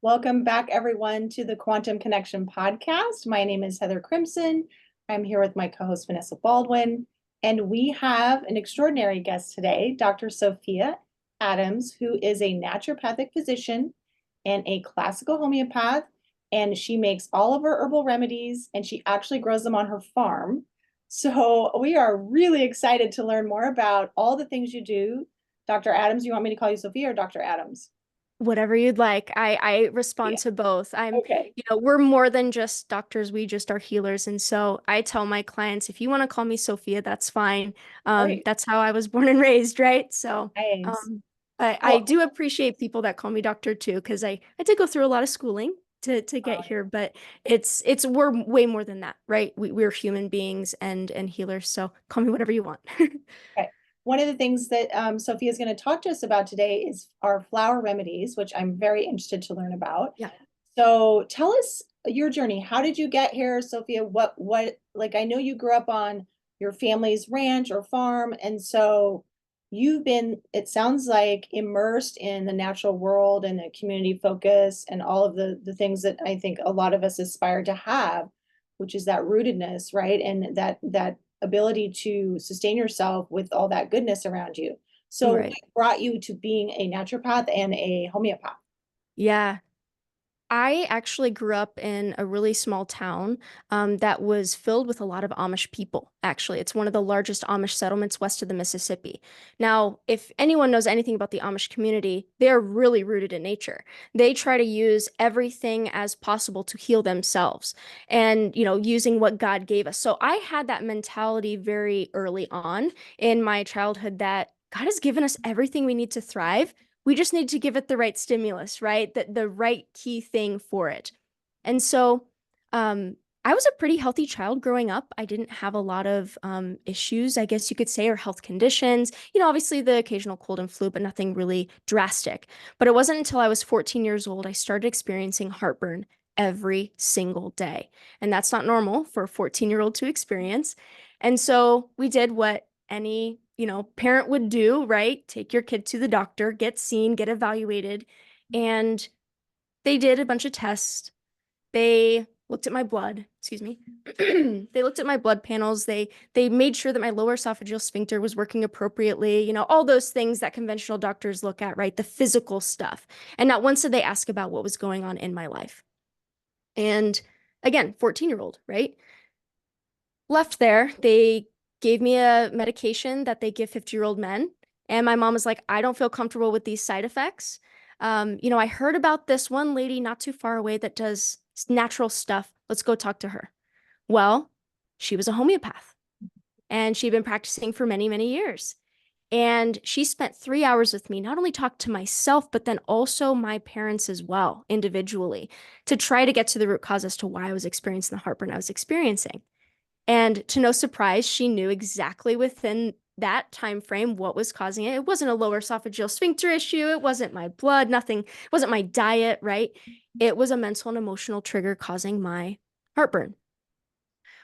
Welcome back, everyone, to the Quantum Connection podcast. My name is Heather Crimson. I'm here with my co-host, Vanessa Baldwin, and we have an extraordinary guest today, Dr. Sophia Adams, who is a naturopathic physician and a classical homeopath, and she makes all of her herbal remedies, and she actually grows them on her farm. So we are really excited to learn more about all the things you do. Dr. Adams, you want me to call you Sophia or Dr. Adams? Whatever you'd like. I respond Yeah. to both. Okay. We're more than just doctors. We just are healers. And so I tell my clients, if you want to call me Sophia, that's fine. Great. That's how I was born and raised, right? So, Nice. um, I Well, do appreciate people that call me doctor too, because I did go through a lot of schooling to get here, but we're way more than that, right? We're human beings and healers. So call me whatever you want. okay. One of the things that Sophia is going to talk to us about today is our flower remedies, which I'm very interested to learn about. Yeah. So tell us your journey. How did you get here, Sophia? Like I know you grew up on your family's ranch or farm, and so you've been, it sounds like, immersed in the natural world and the community focus and all of the things that I think a lot of us aspire to have, which is that rootedness, right? And that ability to sustain yourself with all that goodness around you. So what Right. brought you to being a naturopath and a homeopath? Yeah. I actually grew up in a really small town that was filled with a lot of Amish people, actually. It's one of the largest Amish settlements west of the Mississippi. Now, if anyone knows anything about the Amish community, they're really rooted in nature. They try to use everything as possible to heal themselves and, using what God gave us. So I had that mentality very early on in my childhood that God has given us everything we need to thrive. We just need to give it the right stimulus, right? The right key thing for it. And so um, I was a pretty healthy child growing up. I didn't have a lot of issues, I guess you could say, or health conditions. Obviously the occasional cold and flu, but nothing really drastic. But it wasn't until I was 14 years old I started experiencing heartburn every single day. And that's not normal for a 14-year-old to experience. And so we did what any parent would do, right? Take your kid to the doctor, get seen, get evaluated. And they did a bunch of tests. They looked at my blood, excuse me. They looked at my blood panels. They made sure that my lower esophageal sphincter was working appropriately, all those things that conventional doctors look at, right? The physical stuff. And not once did they ask about what was going on in my life. And again, 14-year-old, right? Left there, they gave me a medication that they give 50-year-old men. And my mom was like, I don't feel comfortable with these side effects. I heard about this one lady not too far away that does natural stuff. Let's go talk to her. Well, she was a homeopath and she'd been practicing for many, many years. And she spent 3 hours with me, not only talked to myself, but then also my parents as well, individually, to try to get to the root cause as to why I was experiencing the heartburn I was experiencing. And to no surprise, she knew exactly within that time frame what was causing it. It wasn't a lower esophageal sphincter issue. It wasn't my blood, nothing. It wasn't my diet, right? It was a mental and emotional trigger causing my heartburn.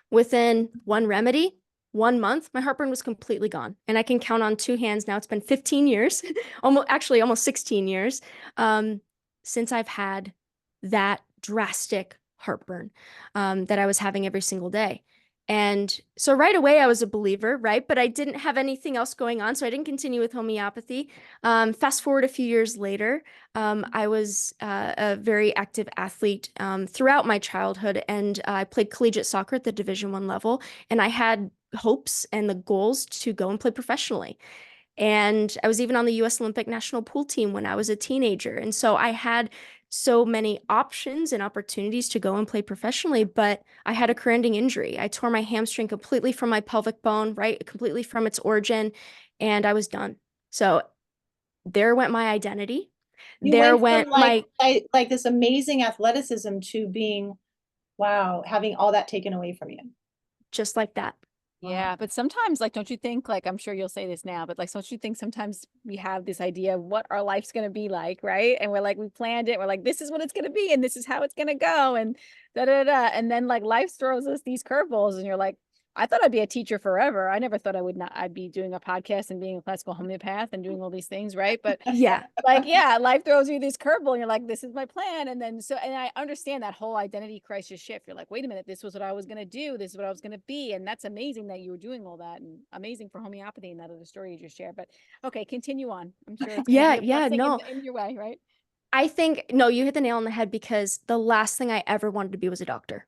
Within one remedy, 1 month, my heartburn was completely gone. And I can count on two hands now. It's been 15 years, almost 16 years, since I've had that drastic heartburn that I was having every single day. And so right away, I was a believer, right? But I didn't have anything else going on. So I didn't continue with homeopathy. Fast forward a few years later, I was a very active athlete throughout my childhood, and I played collegiate soccer at the Division I level. And I had hopes and the goals to go and play professionally. And I was even on the US Olympic national pool team when I was a teenager. And so I had so many options and opportunities to go and play professionally, but I had a career-ending injury. I tore my hamstring completely from my pelvic bone, right? Completely from its origin, and I was done. So there went my identity. You There went from went my, like this amazing athleticism to being, wow, having all that taken away from you. just like that. Yeah, but sometimes, like, don't you think, like, I'm sure you'll say this now, but like, don't you think sometimes we have this idea of what our life's going to be like, right? And we're like, we planned it. We're like, this is what it's going to be, and this is how it's going to go, and da da da. And then like life throws us these curveballs, and you're like, I thought I'd be a teacher forever. I never thought I'd be doing a podcast and being a classical homeopath and doing all these things, right? But Yeah. like, yeah, life throws you this curveball and you're like, this is my plan. And then and I understand that whole identity crisis shift. You're like, wait a minute, this was what I was going to do. This is what I was going to be. And that's amazing that you were doing all that, and amazing for homeopathy and that other story you just shared. But okay, continue on. I'm sure it's going to Yeah, be a yeah, blessing no. in your way, right? I think, no, you hit the nail on the head because the last thing I ever wanted to be was a doctor.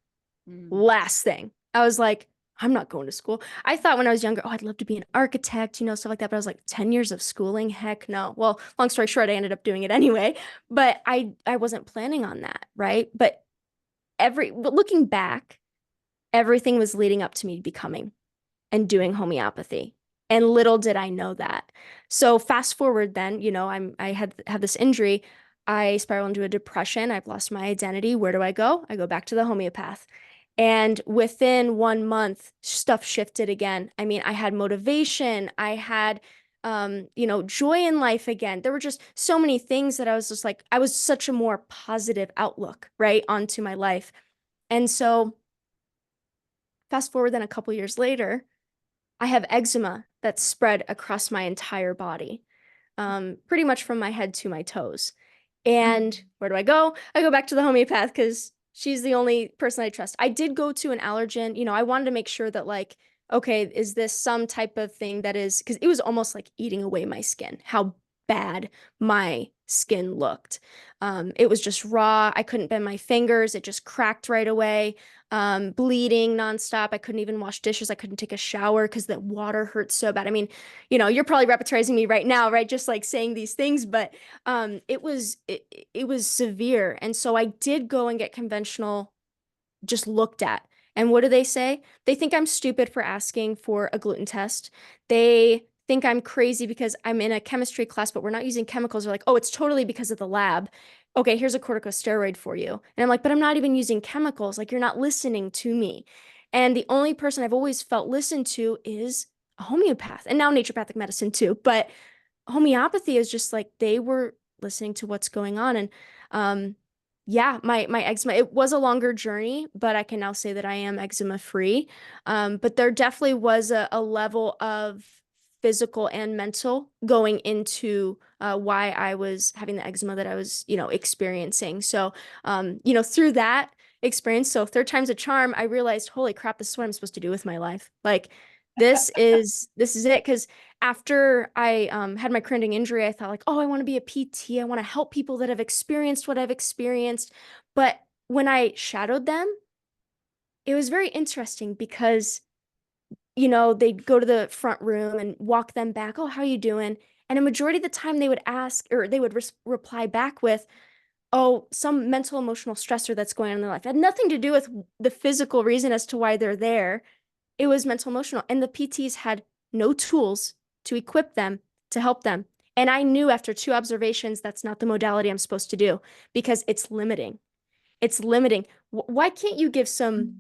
Mm. Last thing. I was like, I'm not going to school. I thought when I was younger, oh, I'd love to be an architect, stuff like that. But I was like, 10 years of schooling? Heck no. Well, long story short, I ended up doing it anyway. But I wasn't planning on that, right? But looking back, everything was leading up to me becoming and doing homeopathy. And little did I know that. So fast forward then, I had this injury. I spiral into a depression. I've lost my identity. Where do I go? I go back to the homeopath. And within 1 month, stuff shifted again. I mean, I had motivation. I had joy in life again. There were just so many things that I was just like, I was such a more positive outlook, right, onto my life. And so fast forward then a couple years later, I have eczema that's spread across my entire body, pretty much from my head to my toes. And where do I go? I go back to the homeopath because she's the only person I trust. I did go to an allergen. I wanted to make sure that, like, okay, is this some type of thing that is, because it was almost like eating away my skin, how bad my skin looked. It was just raw. I couldn't bend my fingers. It just cracked right away. Bleeding nonstop. I couldn't even wash dishes. I couldn't take a shower because the water hurt so bad. I mean, you're probably repetizing me right now, right? Just like saying these things, but it was severe. And so I did go and get conventional just looked at. And what do they say? They think I'm stupid for asking for a gluten test. They think I'm crazy because I'm in a chemistry class, but we're not using chemicals. They're like, oh, it's totally because of the lab. Okay, here's a corticosteroid for you. And I'm like, but I'm not even using chemicals. Like, you're not listening to me. And the only person I've always felt listened to is a homeopath, and now naturopathic medicine too. But homeopathy is just like they were listening to what's going on. And yeah, my eczema, it was a longer journey, but I can now say that I am eczema free. But there definitely was a level of physical and mental going into why I was having the eczema that I was, experiencing. So, through that experience, so third time's a charm, I realized, holy crap, this is what I'm supposed to do with my life. Like, this is it. Because after I had my cranding injury, I thought, like, oh, I want to be a PT. I want to help people that have experienced what I've experienced. But when I shadowed them, it was very interesting because, they'd go to the front room and walk them back. Oh, how you doing? And a majority of the time they would ask, or they would reply back with, oh, some mental emotional stressor that's going on in their life. It had nothing to do with the physical reason as to why they're there. It was mental emotional. And the PTs had no tools to equip them to help them. And I knew after two observations that's not the modality I'm supposed to do because it's limiting. It's limiting. Why can't you give some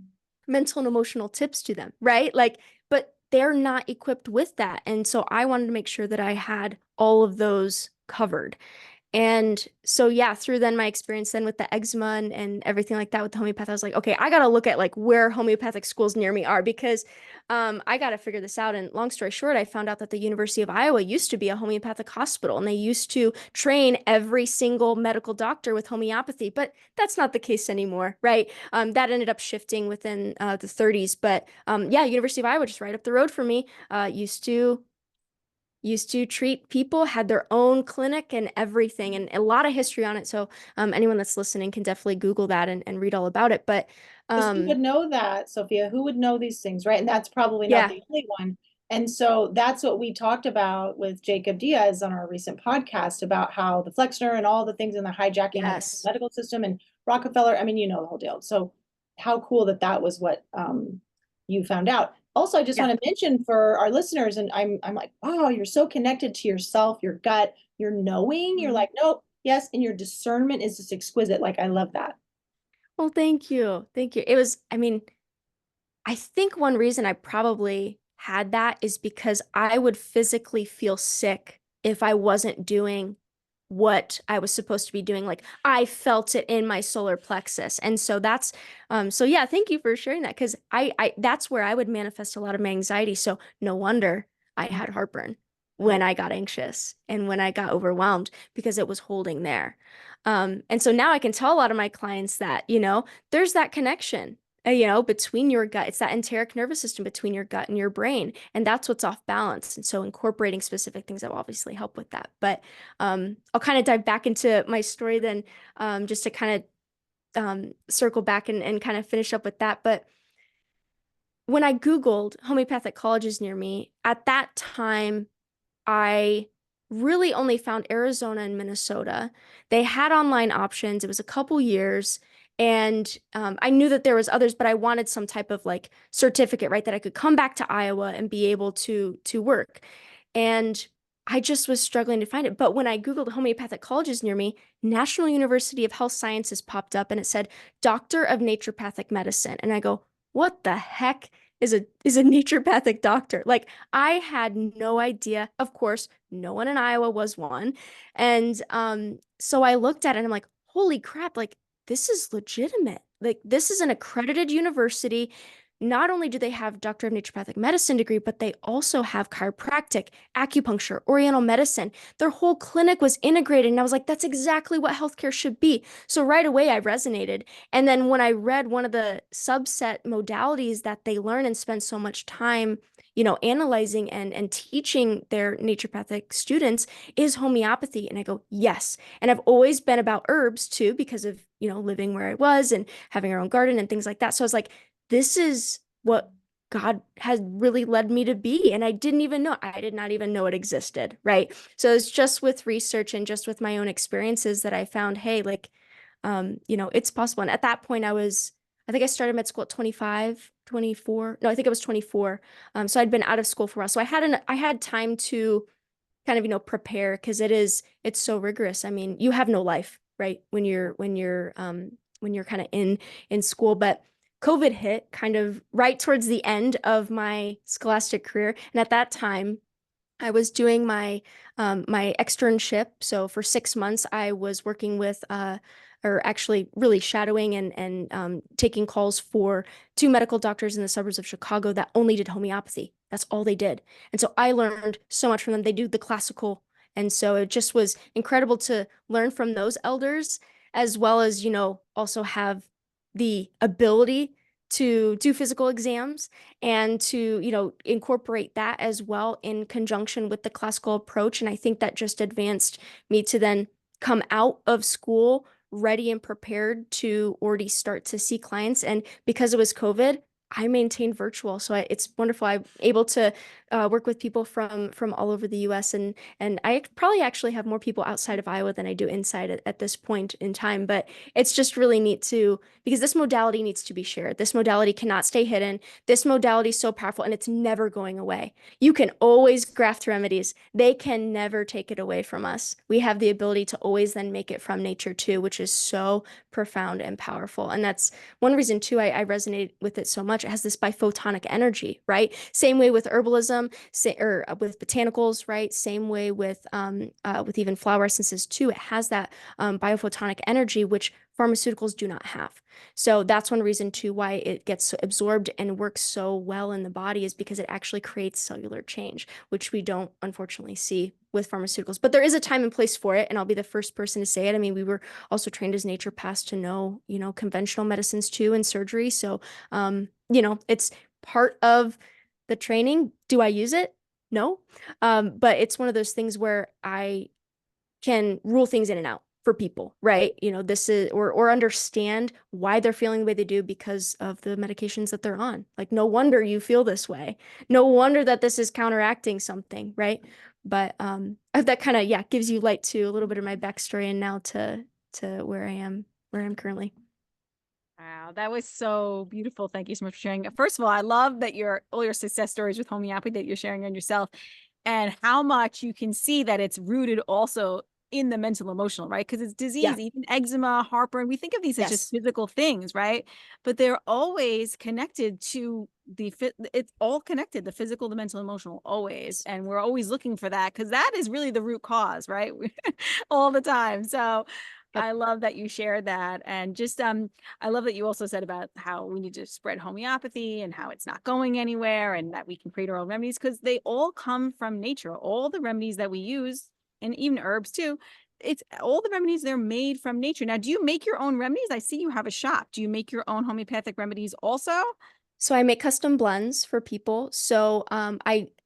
mental and emotional tips to them, right? Like, but they're not equipped with that. And so I wanted to make sure that I had all of those covered. And so, yeah, through then my experience then with the eczema and everything like that with the homeopath, I was like, okay, I got to look at like where homeopathic schools near me are because I got to figure this out. And long story short, I found out that the University of Iowa used to be a homeopathic hospital and they used to train every single medical doctor with homeopathy, but that's not the case anymore, right? That ended up shifting within the 30s. But yeah, University of Iowa, just right up the road from me, used to treat people, had their own clinic and everything, and a lot of history on it. So anyone that's listening can definitely Google that and read all about it. But Because who would know that, Sophia? Who would know these things, right? And that's probably not yeah, the only one. And so that's what we talked about with Jacob Diaz on our recent podcast about how the Flexner and all the things in the hijacking of the yes, medical system and Rockefeller. I mean, you know the whole deal. So how cool that that was what you found out. Also, I just yeah. want to mention for our listeners, and I'm like, wow, you're so connected to yourself, your gut, your knowing. You're Mhm. like, nope, yes, and your discernment is just exquisite. Like, I love that. Well, thank you. Thank you. It was, I mean, I think one reason I probably had that is because I would physically feel sick if I wasn't doing what I was supposed to be doing. Like I felt it in my solar plexus. And so that's so yeah, thank you for sharing that, because I that's where I would manifest a lot of my anxiety. So no wonder I had heartburn when Right. I got anxious and when I got overwhelmed, because it was holding there. And so now I can tell a lot of my clients that, there's that connection, between your gut. It's that enteric nervous system between your gut and your brain. And that's what's off balance. And so incorporating specific things that will obviously help with that. But I'll kind of dive back into my story then, just to kind of circle back and kind of finish up with that. But when I Googled homeopathic colleges near me, at that time, I really only found Arizona and Minnesota. They had online options. It was a couple years. And I knew that there was others, but I wanted some type of like certificate, right? That I could come back to Iowa and be able to work. And I just was struggling to find it. But when I Googled homeopathic colleges near me, National University of Health Sciences popped up and it said Doctor of Naturopathic Medicine. And I go, what the heck is a naturopathic doctor? Like I had no idea. Of course, no one in Iowa was one. And so I looked at it and I'm like, holy crap, like this is legitimate. Like this is an accredited university. Not only do they have Doctor of Naturopathic Medicine degree, but they also have chiropractic, acupuncture, Oriental medicine. Their whole clinic was integrated. And I was like, that's exactly what healthcare should be. So right away I resonated. And then when I read one of the subset modalities that they learn and spend so much time, analyzing and teaching their naturopathic students is homeopathy. And I go, yes. And I've always been about herbs too, because of, living where I was and having our own garden and things like that. So I was like, this is what God has really led me to be. And I did not even know it existed. Right. So it's just with research and just with my own experiences that I found, hey, like, it's possible. And at that point I think I started med school at 25, 24. No, I think I was 24. So I'd been out of school for a while. So I had time to kind of, prepare, because it's so rigorous. I mean, you have no life, right? When you're kind of in school. But COVID hit kind of right towards the end of my scholastic career. And at that time, I was doing my externship. So for 6 months, I was working with or actually really shadowing and taking calls for two medical doctors in the suburbs of Chicago that only did homeopathy. That's all they did. And so I learned so much from them. They do the classical. And so it just was incredible to learn from those elders, as well as, also have the ability to do physical exams and to, incorporate that as well in conjunction with the classical approach. And I think that just advanced me to then come out of school ready and prepared to already start to see clients. And because it was COVID, I maintained virtual. So it's wonderful. I'm able to work with people from all over the US. And I probably actually have more people outside of Iowa than I do inside at this point in time. But it's just really neat because this modality needs to be shared. This modality cannot stay hidden. This modality is so powerful and it's never going away. You can always graft remedies. They can never take it away from us. We have the ability to always then make it from nature too, which is so profound and powerful. And that's one reason too, I resonate with it so much. It has this biphotonic energy, right? Same way with herbalism, or with botanicals, right? Same way with even flower essences too. It has that biophotonic energy, which pharmaceuticals do not have. So that's one reason too why it gets absorbed and works so well in the body, is because it actually creates cellular change, which we don't unfortunately see with pharmaceuticals. But there is a time and place for it, and I'll be the first person to say it. I mean, we were also trained as naturopaths to know, conventional medicines too and surgery. So, it's part of the training. Do I use it? No. But it's one of those things where I can rule things in and out for people, right? This is, or understand why they're feeling the way they do because of the medications that they're on. Like, no wonder you feel this way. No wonder that this is counteracting something, right? But that kind of, yeah, gives you light to a little bit of my backstory and now to where I am currently. Wow, that was so beautiful. Thank you so much for sharing. First of all, I love that all your success stories with homeopathy that you're sharing on yourself, and how much you can see that it's rooted also in the mental emotional, right? Because it's disease, Yeah. even eczema, heartburn. We think of these as just Yes. physical things, right? But they're always connected to it's all connected, the physical, the mental, emotional, always. And we're always looking for that because that is really the root cause, right? All the time. So Yep. I love that you shared that. And just I love that you also said about how we need to spread homeopathy and how it's not going anywhere and that we can create our own remedies because they all come from nature. All the remedies that we use, and even herbs too, it's all the remedies, they're made from nature. Now, do you make your own remedies? I see you have a shop. Do you make your own homeopathic remedies also? So I make custom blends for people. So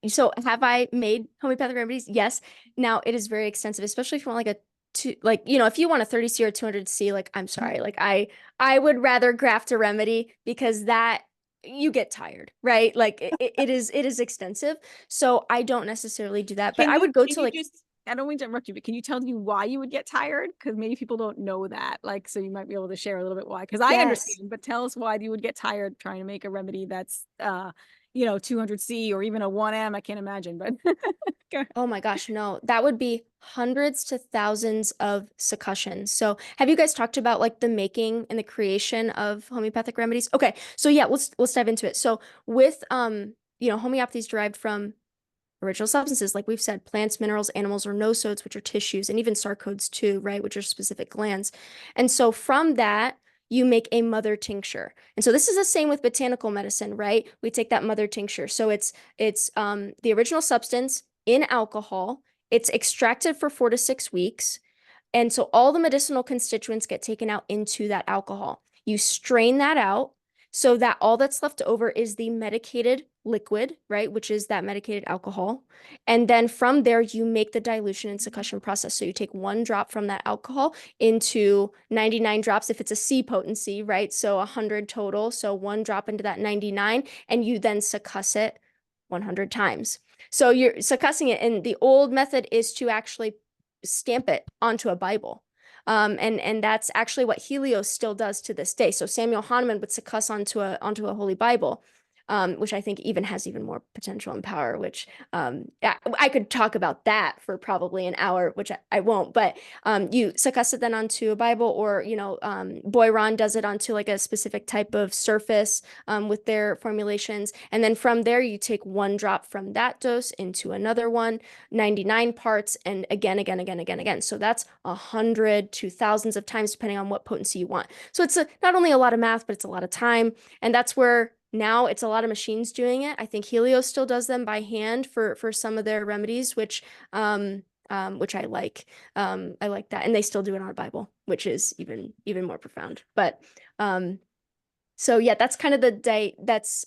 so have I made homeopathic remedies? Yes. Now it is very extensive, especially if you want like a two like if you want a 30C or 200C, like I'm sorry, like I would rather graft a remedy because that you get tired, right? Like it is extensive. So I don't necessarily do that, but I would go Can to you like just, I don't mean to interrupt you, but can you tell me why you would get tired? Because maybe people don't know that. Like, so you might be able to share a little bit why. Because I yes. understand, but tell us why you would get tired trying to make a remedy that's 200C or even a 1M. I can't imagine, but Oh my gosh, no. That would be hundreds to thousands of succussions. So, have you guys talked about like the making and the creation of homeopathic remedies? Okay. So, yeah, let's dive into it. So, with homeopathy is derived from original substances, like we've said, plants, minerals, animals, or nosodes, which are tissues, and even sarcodes too, right, which are specific glands. And so from that, you make a mother tincture. And so this is the same with botanical medicine, right? We take that mother tincture. So it's the original substance in alcohol. It's extracted for 4 to 6 weeks. And so all the medicinal constituents get taken out into that alcohol. You strain that out so that all that's left over is the medicated liquid, right, which is that medicated alcohol. And then from there, you make the dilution and succussion process. So you take 1 drop from that alcohol into 99 drops if it's a C potency, right? So 100 total. So 1 drop into that 99, and you then succuss it 100 times. So you're succussing it. And the old method is to actually stamp it onto a Bible. And that's actually what Helios still does to this day. So Samuel Hahnemann would succuss onto a Holy Bible, which I think even has even more potential and power, which I could talk about that for probably an hour, which I won't. But you succuss it then onto a Bible, or Boiron does it onto like a specific type of surface with their formulations. And then from there, you take 1 drop from that dose into another one, 99 parts, and again, again, again, again, again. So that's 100 to thousands of times, depending on what potency you want. So it's not only a lot of math, but it's a lot of time. And that's where now it's a lot of machines doing it. I think Helios still does them by hand for some of their remedies, which I like. I like that. And they still do it on a Bible, which is even more profound. But so yeah, that's kind of the day that's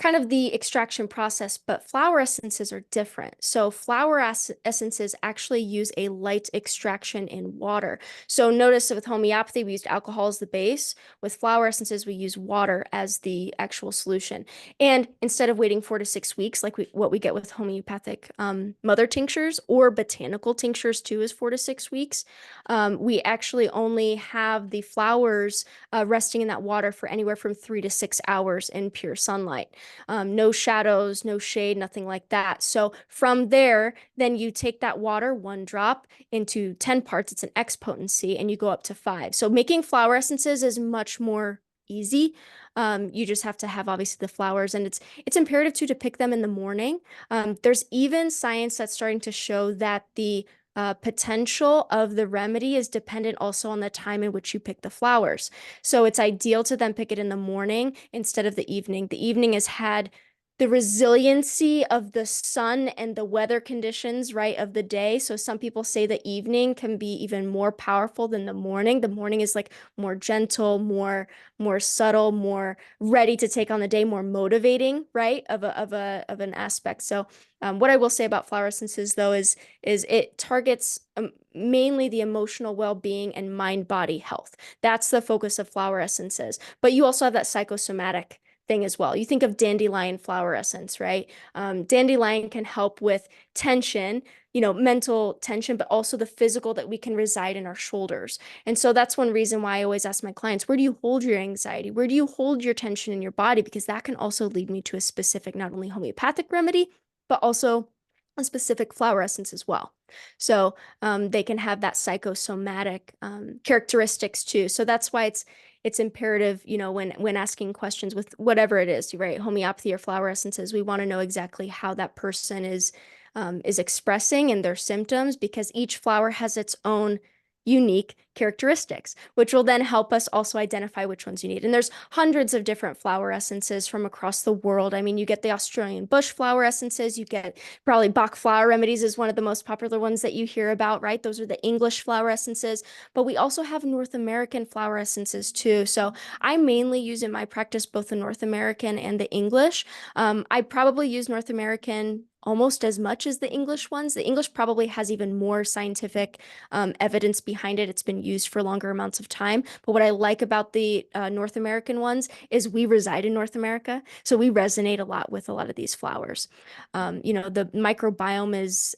kind of the extraction process, but flower essences are different. So flower essences actually use a light extraction in water. So notice that with homeopathy, we used alcohol as the base. With flower essences, we use water as the actual solution. And instead of waiting 4 to 6 weeks, like what we get with homeopathic mother tinctures, or botanical tinctures too is 4 to 6 weeks, we actually only have the flowers resting in that water for anywhere from 3 to 6 hours in pure sunlight. No shadows, no shade, nothing like that. So from there, then you take that water, 1 drop into 10 parts. It's an X potency, and you go up to 5. So making flower essences is much more easy. You just have to have obviously the flowers, and it's imperative to pick them in the morning. There's even science that's starting to show that the potential of the remedy is dependent also on the time in which you pick the flowers. So it's ideal to then pick it in the morning instead of the evening. The evening has had the resiliency of the sun and the weather conditions, right, of the day. So some people say the evening can be even more powerful than the morning. The morning is like more gentle, more subtle, more ready to take on the day, more motivating, right, of an aspect. So what I will say about flower essences though is it targets mainly the emotional well-being and mind-body health. That's the focus of flower essences. But you also have that psychosomatic thing as well. You think of dandelion flower essence, right? Dandelion can help with tension, mental tension, but also the physical that we can reside in our shoulders. And so that's one reason why I always ask my clients, where do you hold your anxiety? Where do you hold your tension in your body? Because that can also lead me to a specific, not only homeopathic remedy, but also a specific flower essence as well. So they can have that psychosomatic characteristics too. So that's why it's imperative, when asking questions with whatever it is, right? Homeopathy or flower essences, we want to know exactly how that person is expressing and their symptoms, because each flower has its own unique characteristics, which will then help us also identify which ones you need. And there's hundreds of different flower essences from across the world. I mean, you get the Australian bush flower essences, you get probably Bach flower remedies is one of the most popular ones that you hear about, right? Those are the English flower essences, but we also have North American flower essences too. So I mainly use in my practice both the North American and the English. I probably use North American almost as much as the English ones. The English probably has even more scientific evidence behind it. It's been used for longer amounts of time. But what I like about the North American ones is we reside in North America, so we resonate a lot with a lot of these flowers. The microbiome is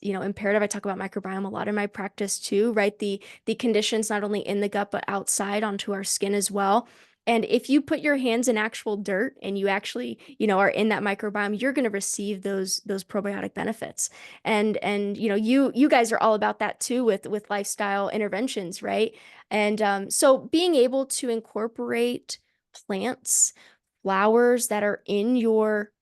imperative. I talk about microbiome a lot in my practice too, right? The conditions not only in the gut but outside onto our skin as well. And if you put your hands in actual dirt and you actually, are in that microbiome, you're going to receive those probiotic benefits. And you guys are all about that too with lifestyle interventions, right? And so being able to incorporate plants, flowers that are in your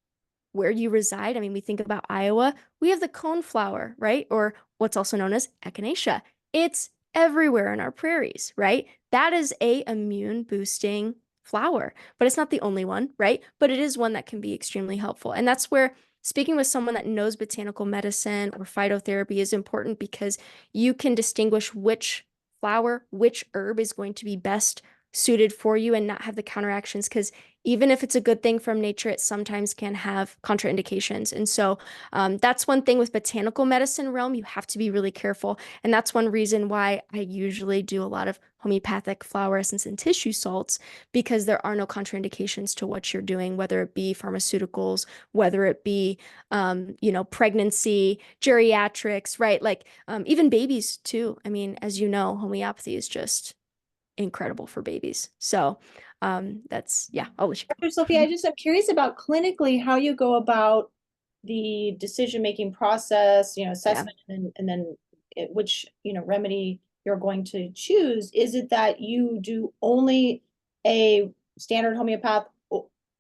where you reside. I mean, we think about Iowa, we have the coneflower, right? Or what's also known as echinacea. It's everywhere in our prairies, right? That is a immune boosting flower, but it's not the only one, right? But it is one that can be extremely helpful. And that's where speaking with someone that knows botanical medicine or phytotherapy is important, because you can distinguish which flower, which herb is going to be best suited for you and not have the counteractions, because even if it's a good thing from nature, it sometimes can have contraindications. And so that's one thing with botanical medicine realm, you have to be really careful. And that's one reason why I usually do a lot of homeopathic flower essence and tissue salts, because there are no contraindications to what you're doing, whether it be pharmaceuticals, whether it be, pregnancy, geriatrics, right? Like even babies too. I mean, as you know, homeopathy is just incredible for babies. So yeah, I'll let you go. Dr. Sophia, I'm curious about clinically how you go about the decision-making process, assessment, and then which, remedy you're going to choose. Is it that you do only a standard homeopath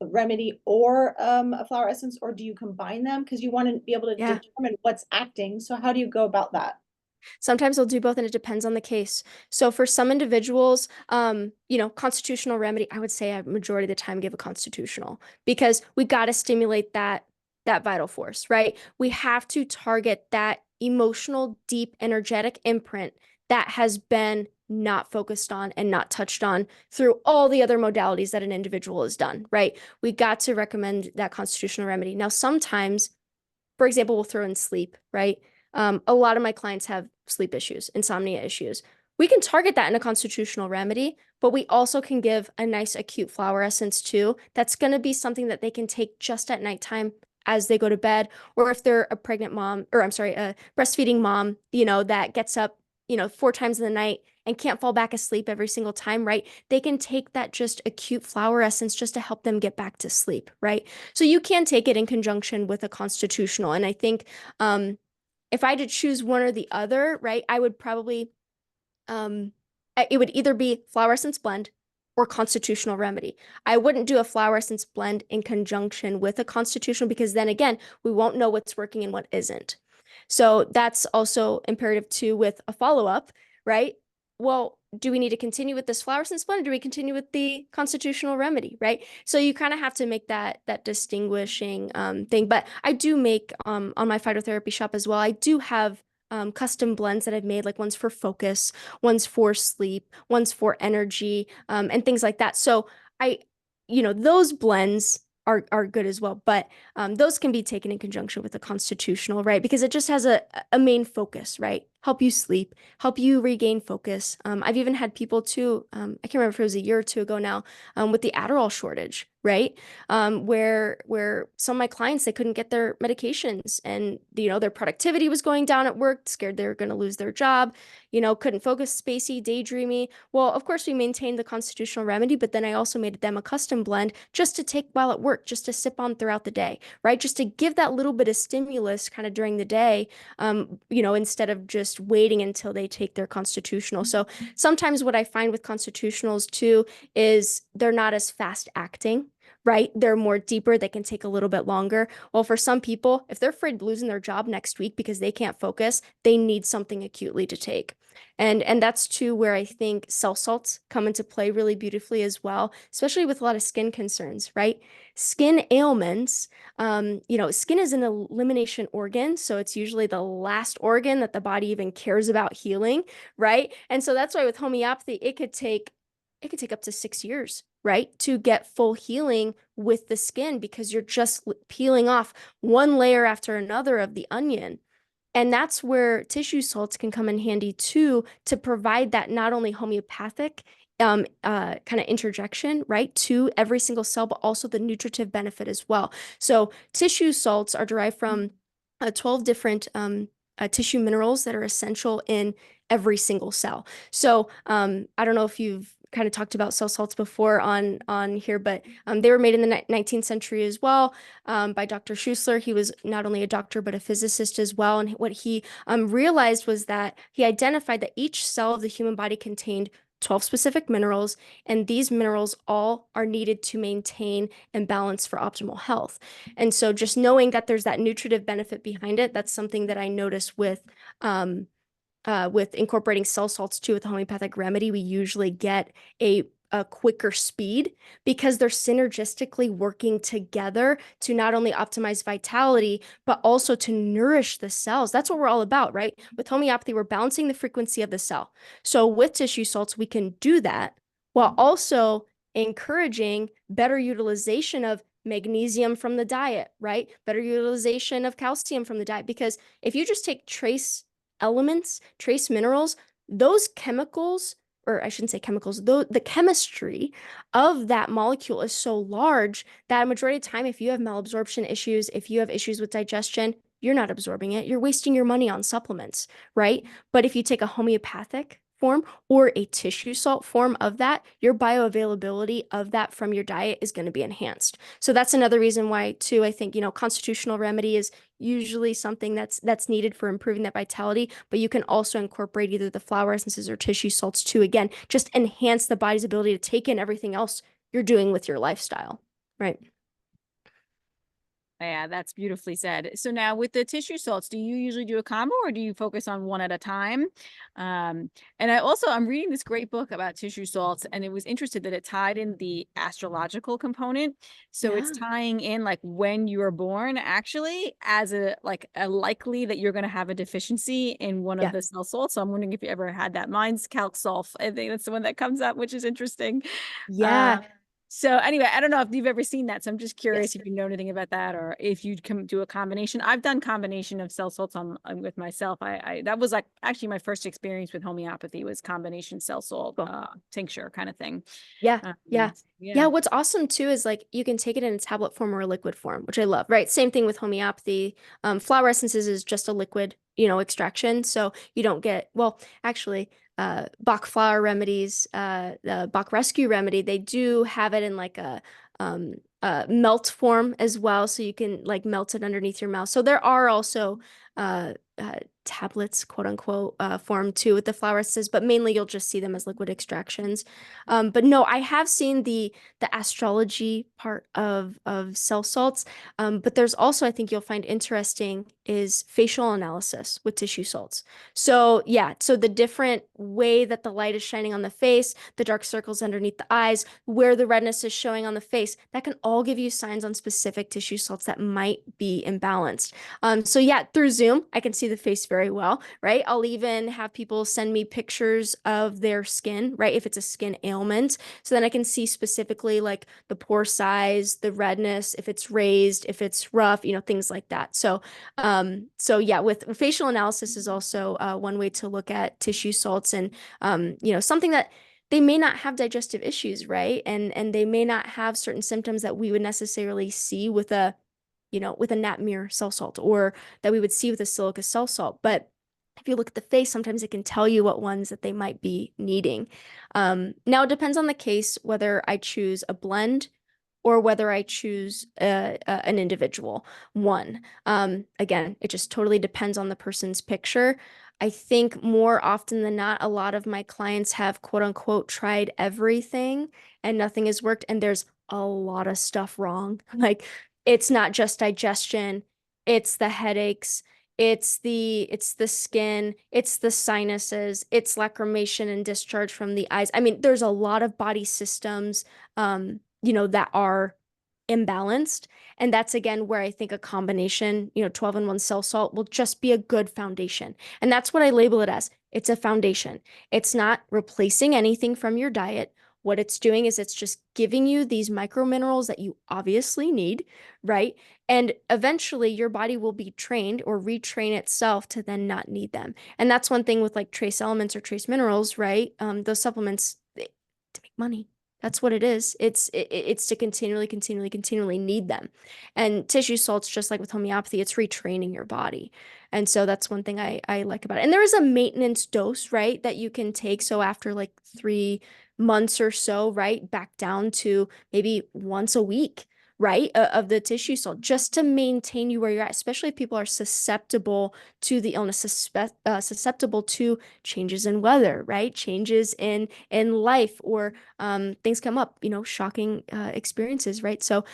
remedy or a flower essence, or do you combine them? Because you want to be able to Yeah. determine what's acting. So how do you go about that? Sometimes I'll do both, and it depends on the case. So for some individuals, constitutional remedy, I would say a majority of the time give a constitutional, because we got to stimulate that vital force, right? We have to target that emotional, deep, energetic imprint that has been not focused on and not touched on through all the other modalities that an individual has done, right? We got to recommend that constitutional remedy. Now, sometimes, for example, we'll throw in sleep, right? A lot of my clients have sleep issues, insomnia issues. We can target that in a constitutional remedy, but we also can give a nice acute flower essence too. That's going to be something that they can take just at nighttime as they go to bed, or if they're a pregnant mom, or I'm sorry, a breastfeeding mom, that gets up, 4 times in the night and can't fall back asleep every single time, right? They can take that just acute flower essence just to help them get back to sleep, right? So you can take it in conjunction with a constitutional. And I think if I had to choose one or the other, right, I would probably, it would either be flower essence blend or constitutional remedy. I wouldn't do a flower essence blend in conjunction with a constitutional, because then again, we won't know what's working and what isn't. So that's also imperative too with a follow-up, right? Well, do we need to continue with this flower essence blend, or do we continue with the constitutional remedy, right? So you kind of have to make that distinguishing thing. But I do make on my phytotherapy shop as well, I do have custom blends that I've made, like ones for focus, ones for sleep, ones for energy, and things like that. So those blends are good as well, but those can be taken in conjunction with the constitutional, right? Because it just has a main focus, right? Help you sleep, help you regain focus. I've even had people too, I can't remember if it was a year or two ago now, with the Adderall shortage, right? Where some of my clients, they couldn't get their medications, and their productivity was going down at work, scared they were going to lose their job, couldn't focus, spacey, daydreamy. Well, of course we maintained the constitutional remedy, but then I also made them a custom blend just to take while at work, just to sip on throughout the day, right? Just to give that little bit of stimulus kind of during the day, instead of just waiting until they take their constitutional. So sometimes what I find with constitutionals too is they're not as fast acting, right? They're more deeper. They can take a little bit longer. Well, for some people, if they're afraid of losing their job next week because they can't focus, they need something acutely to take. And that's too where I think cell salts come into play really beautifully as well, especially with a lot of skin concerns, right? Skin ailments, skin is an elimination organ, so it's usually the last organ that the body even cares about healing, right? And so that's why with homeopathy, it could take up to 6 years, right, to get full healing with the skin, because you're just peeling off one layer after another of the onion. And that's where tissue salts can come in handy too, to provide that not only homeopathic kind of interjection, right, to every single cell, but also the nutritive benefit as well. So tissue salts are derived from 12 different tissue minerals that are essential in every single cell. So I don't know if you've kind of talked about cell salts before on here, but they were made in the 19th century as well, by Dr. Schussler. He was not only a doctor, but a physicist as well. And what he realized was that he identified that each cell of the human body contained 12 specific minerals, and these minerals all are needed to maintain and balance for optimal health. And so just knowing that there's that nutritive benefit behind it, that's something that I notice with incorporating cell salts too with the homeopathic remedy. We usually get a quicker speed because they're synergistically working together to not only optimize vitality, but also to nourish the cells. That's what we're all about, right? With homeopathy, we're balancing the frequency of the cell. So with tissue salts, we can do that while also encouraging better utilization of magnesium from the diet, right? Better utilization of calcium from the diet. Because if you just take trace elements, trace minerals, those chemicals, or I shouldn't say chemicals, the chemistry of that molecule is so large that a majority of the time, if you have malabsorption issues, if you have issues with digestion, you're not absorbing it. You're wasting your money on supplements, right? But if you take a homeopathic form or a tissue salt form of that, your bioavailability of that from your diet is going to be enhanced. So that's another reason why, too, I think, constitutional remedy is usually something that's needed for improving that vitality, but you can also incorporate either the flower essences or tissue salts to, again, just enhance the body's ability to take in everything else you're doing with your lifestyle, right? Yeah, that's beautifully said. So now with the tissue salts, do you usually do a combo or do you focus on one at a time? And I'm reading this great book about tissue salts, and it was interested that it tied in the astrological component. So it's Yeah. tying in like when you were born actually as a likely that you're going to have a deficiency in one of Yeah. the cell salts. So I'm wondering if you ever had that. Mine's calc sulf. I think that's the one that comes up, which is interesting. Yeah. So anyway, I don't know if you've ever seen that. So I'm just curious Yes. if you know anything about that, or if you'd do a combination. I've done combination of cell salts with myself. I that was like actually my first experience with homeopathy was combination cell salt Cool. tincture kind of thing. Yeah. Yeah. Yeah. Yeah. What's awesome too is like you can take it in a tablet form or a liquid form, which I love, right? Same thing with homeopathy. Flower essences is just a liquid, extraction. So you don't get, well, actually, Bach flower remedies, the Bach rescue remedy, they do have it in like a melt form as well. So you can like melt it underneath your mouth. So there are also tablets, quote unquote, form too with the flower essences, but mainly you'll just see them as liquid extractions. But no, I have seen the astrology part of cell salts. But there's also, I think you'll find interesting is facial analysis with tissue salts. So yeah, so the different way that the light is shining on the face, the dark circles underneath the eyes, where the redness is showing on the face, that can all give you signs on specific tissue salts that might be imbalanced. So yeah, through Zoom, I can see the face very well, right? I'll even have people send me pictures of their skin, right? If it's a skin ailment, so then I can see specifically like the pore size, the redness, if it's raised, if it's rough, things like that. So yeah, with facial analysis is also one way to look at tissue salts, and something that they may not have digestive issues, right? And they may not have certain symptoms that we would necessarily see with a, with a Natmir cell salt, or that we would see with a silica cell salt. But if you look at the face, sometimes it can tell you what ones that they might be needing. Now, it depends on the case whether I choose a blend or whether I choose an individual one. Again, it just totally depends on the person's picture. I think more often than not, a lot of my clients have quote unquote tried everything and nothing has worked. And there's a lot of stuff wrong. Like, it's not just digestion, it's the headaches, it's the skin, it's the sinuses, it's lacrimation and discharge from the eyes. I mean, there's a lot of body systems that are imbalanced. And that's again where I think a combination, 12-in-1 cell salt will just be a good foundation. And that's what I label it as. It's a foundation. It's not replacing anything from your diet. What it's doing is it's just giving you these micro minerals that you obviously need, right? And eventually your body will be trained or retrain itself to then not need them. And that's one thing with like trace elements or trace minerals, right? Those supplements, to make money. That's what it is. It's to continually need them. And tissue salts, just like with homeopathy, it's retraining your body. And so that's one thing I like about it. And there is a maintenance dose, right, that you can take. So after like 3 months or so, right, back down to maybe once a week, right, of the tissue salt, just to maintain you where you're at, especially if people are susceptible to the illness, susceptible to changes in weather, right, changes in life, or things come up, shocking experiences, right? So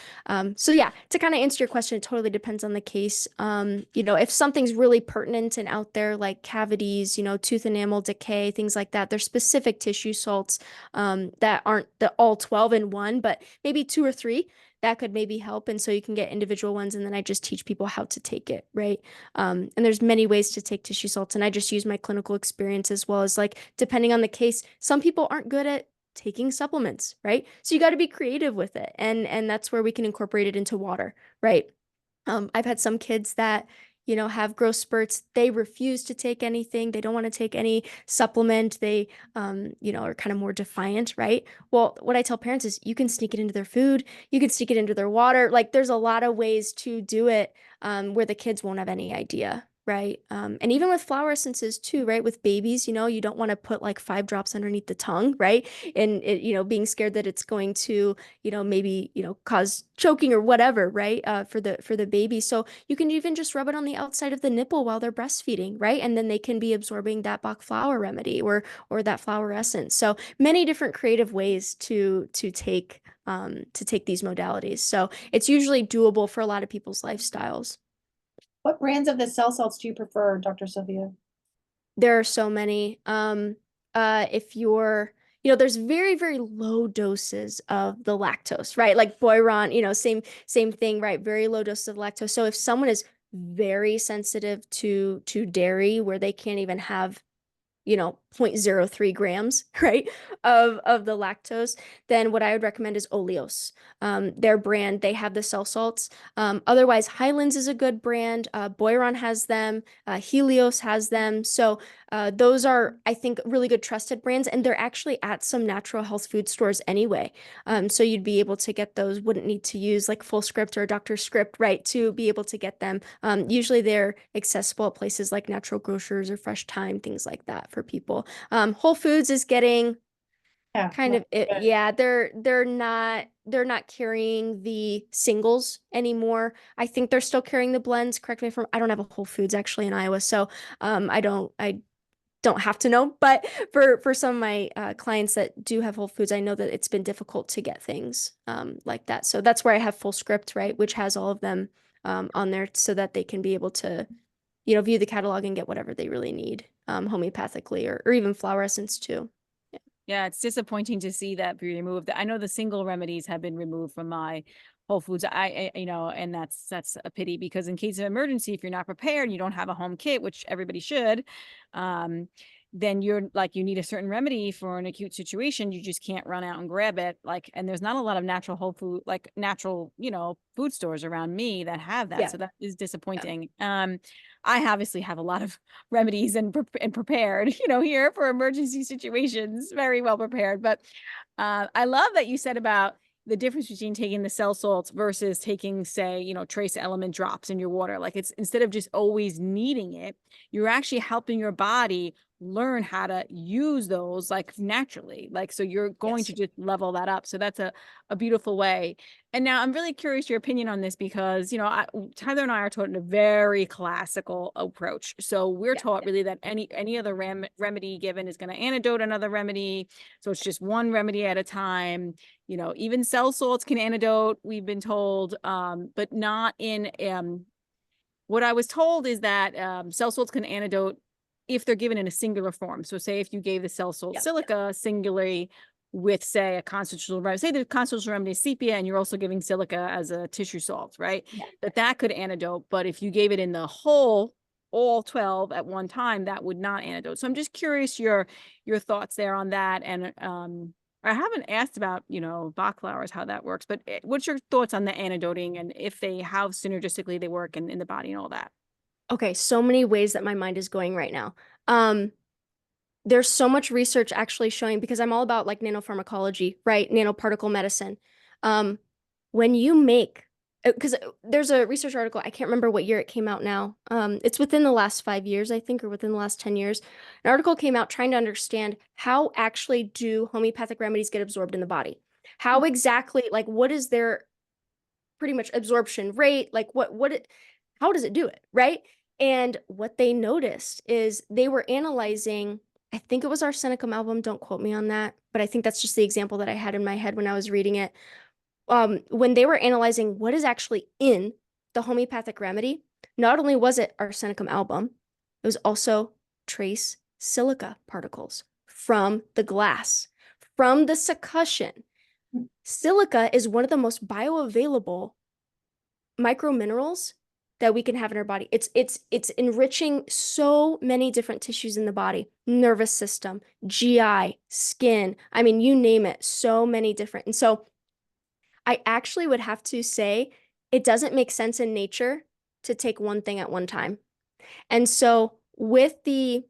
yeah, to kind of answer your question, it totally depends on the case. If something's really pertinent and out there, like cavities, tooth enamel decay, things like that, there's specific tissue salts that aren't the all 12-in-1, but maybe 2 or 3 that could maybe help. And so you can get individual ones, and then I just teach people how to take it, right? And there's many ways to take tissue salts, and I just use my clinical experience, as well as, like, depending on the case, some people aren't good at taking supplements, right? So you got to be creative with it. And that's where we can incorporate it into water, right? I've had some kids that, have growth spurts. They refuse to take anything. They don't want to take any supplement. They, are kind of more defiant, right? Well, what I tell parents is, you can sneak it into their food. You can sneak it into their water. Like, there's a lot of ways to do it where the kids won't have any idea. Right. And even with flower essences too, right? With babies, you don't want to put like 5 drops underneath the tongue, right? And it, being scared that it's going to, maybe, cause choking or whatever, right? For the baby. So you can even just rub it on the outside of the nipple while they're breastfeeding, right? And then they can be absorbing that Bach flower remedy or that flower essence. So many different creative ways to take these modalities. So it's usually doable for a lot of people's lifestyles. What brands of the cell salts do you prefer, Dr. Sophia? There are so many. If you're, there's very, very low doses of the lactose, right? Like Boiron, same thing, right? Very low doses of lactose. So if someone is very sensitive to dairy, where they can't even have 0.03 grams, right, of the lactose, then what I would recommend is Oleos. Their brand, they have the cell salts. Otherwise, Highlands is a good brand. Boiron has them. Helios has them. So those are, I think, really good trusted brands, and they're actually at some natural health food stores anyway. So you'd be able to get those, wouldn't need to use like Full Script or Dr. Script, right, to be able to get them. Usually they're accessible at places like Natural Grocers or Fresh Thyme, things like that for people. Whole Foods is getting Yeah, kind no, of it, good. yeah, they're not carrying the singles anymore. I think they're still carrying the blends. Correct me if I don't have a Whole Foods actually in Iowa, so I don't have to know, but for some of my clients that do have Whole Foods, I know that it's been difficult to get things like that. So that's where I have Full Script, right, which has all of them on there, so that they can be able to, view the catalog and get whatever they really need homeopathically, or even flower essence too. Yeah. Yeah, it's disappointing to see that be removed. I know the single remedies have been removed from my Whole Foods. And that's a pity, because in case of emergency, if you're not prepared, you don't have a home kit, which everybody should, then you're like, you need a certain remedy for an acute situation. You just can't run out and grab it. Like, and there's not a lot of natural whole food, like natural, food stores around me that have that. Yeah. So that is Yeah. disappointing. I obviously have a lot of remedies and prepared, here for emergency situations, very well prepared. But I love that you said about the difference between taking the cell salts versus taking, say, trace element drops in your water. Like, it's instead of just always needing it, you're actually helping your body learn how to use those like naturally. Like, so you're going to just level that up. So that's a beautiful way. And now I'm really curious your opinion on this because, Tyler and I are taught in a very classical approach. So we're taught really that any other remedy given is going to antidote another remedy. So it's just one remedy at a time. Even cell salts can antidote, we've been told, but not in, what I was told is that cell salts can antidote if they're given in a singular form. So say if you gave the cell salt silica singularly with, say, a constitutional remedy, say the constitutional remedy is sepia, and you're also giving silica as a tissue salt, right? That could antidote. But if you gave it in the whole, all 12 at one time, that would not antidote. So I'm just curious your thoughts there on that. And I haven't asked about, Bach flowers, how that works, but what's your thoughts on the antidoting and how synergistically they work in the body and all that? Okay, so many ways that my mind is going right now. There's so much research actually showing, because I'm all about like nanopharmacology, right? Nanoparticle medicine. When you make, because there's a research article, I can't remember what year it came out now. It's within the last 5 years, I think, or within the last 10 years. An article came out trying to understand how actually do homeopathic remedies get absorbed in the body? How exactly, like, what is their pretty much absorption rate? Like, how does it do it, right? And what they noticed is they were analyzing, I think it was arsenicum album, don't quote me on that, but I think that's just the example that I had in my head when I was reading it. When they were analyzing what is actually in the homeopathic remedy, not only was it arsenicum album, it was also trace silica particles from the glass, from the succussion. Silica is one of the most bioavailable microminerals that we can have in our body. It's enriching so many different tissues in the body, nervous system, GI, skin. I mean, you name it, so many different. And so I actually would have to say it doesn't make sense in nature to take one thing at one time. And so with the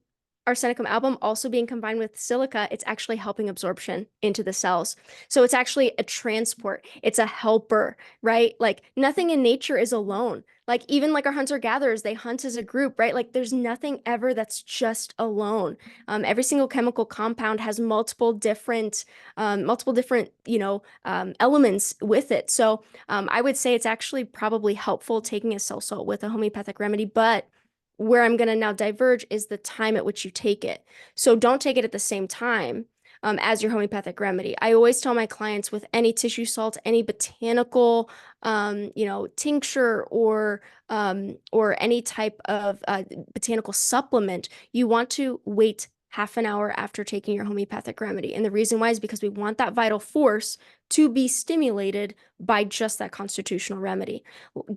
arsenicum album also being combined with silica, it's actually helping absorption into the cells. So it's actually a transport. It's a helper, right? Like nothing in nature is alone. Like even like our hunter-gatherers, they hunt as a group, right? Like there's nothing ever that's just alone. Every single chemical compound has multiple different, elements with it. So I would say it's actually probably helpful taking a cell salt with a homeopathic remedy, but where I'm going to now diverge is the time at which you take it. So don't take it at the same time as your homeopathic remedy. I always tell my clients with any tissue salt, any botanical, tincture or any type of botanical supplement, you want to wait half an hour after taking your homeopathic remedy. And the reason why is because we want that vital force to be stimulated by just that constitutional remedy.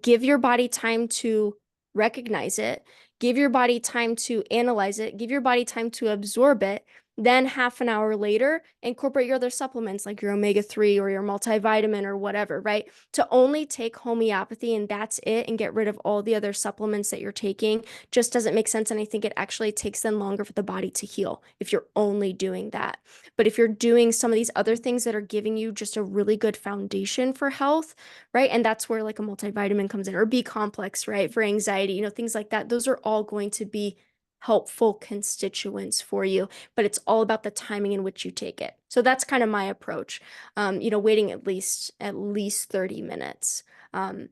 Give your body time to recognize it, give your body time to analyze it, give your body time to absorb it. Then half an hour later, incorporate your other supplements like your omega-3 or your multivitamin or whatever, right? To only take homeopathy and that's it and get rid of all the other supplements that you're taking just doesn't make sense. And I think it actually takes them longer for the body to heal if you're only doing that. But if you're doing some of these other things that are giving you just a really good foundation for health, right? And that's where like a multivitamin comes in, or B complex, right? For anxiety, things like that. Those are all going to be helpful constituents for you, but it's all about the timing in which you take it. So that's kind of my approach. Waiting at least 30 minutes.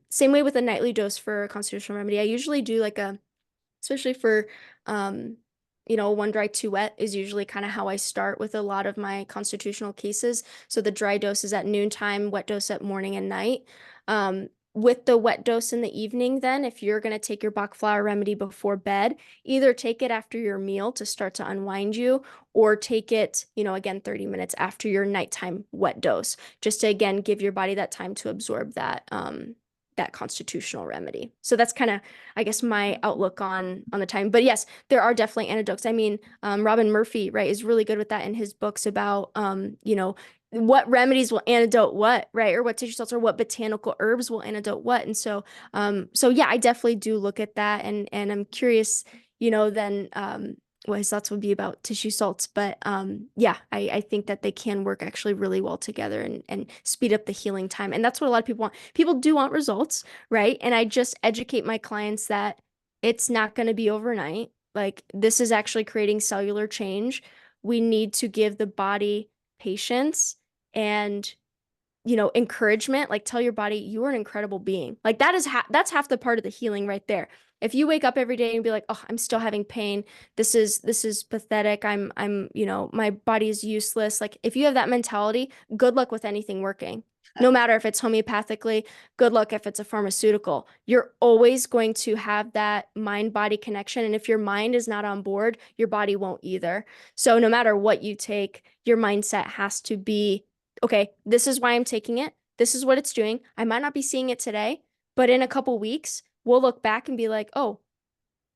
Same way with a nightly dose for a constitutional remedy. I usually do especially for, one dry, two wet is usually kind of how I start with a lot of my constitutional cases. So the dry dose is at noontime, wet dose at morning and night. With the wet dose in the evening, then, if you're going to take your Bach flower remedy before bed, either take it after your meal to start to unwind you, or take it, again, 30 minutes after your nighttime wet dose, just to, again, give your body that time to absorb that, that constitutional remedy. So that's kind of, I guess, my outlook on the time. But yes, there are definitely antidotes. I mean, Robin Murphy, right, is really good with that in his books about, you know, what remedies will antidote what, right? Or what tissue salts or what botanical herbs will antidote what. And so, so yeah, I definitely do look at that, and I'm curious, you know, then, what his thoughts would be about tissue salts. But yeah, I think that they can work actually really well together and speed up the healing time. And that's what a lot of people want. People do want results, right? And I just educate my clients that it's not going to be overnight. Like, this is actually creating cellular change. We need to give the body patience and, you know, encouragement. Like, tell your body you are an incredible being. Like, that's half the part of the healing right there. If you wake up every day and be like, oh, I'm still having pain, this is pathetic, I'm you know, my body is useless. Like, if you have that mentality, good luck with anything working. No matter if it's homeopathically, good luck if it's a pharmaceutical. You're always going to have that mind body connection, and if your mind is not on board, your body won't either. So no matter what you take, your mindset has to be, okay, this is why I'm taking it. This is what it's doing. I might not be seeing it today, but in a couple weeks, we'll look back and be like, oh,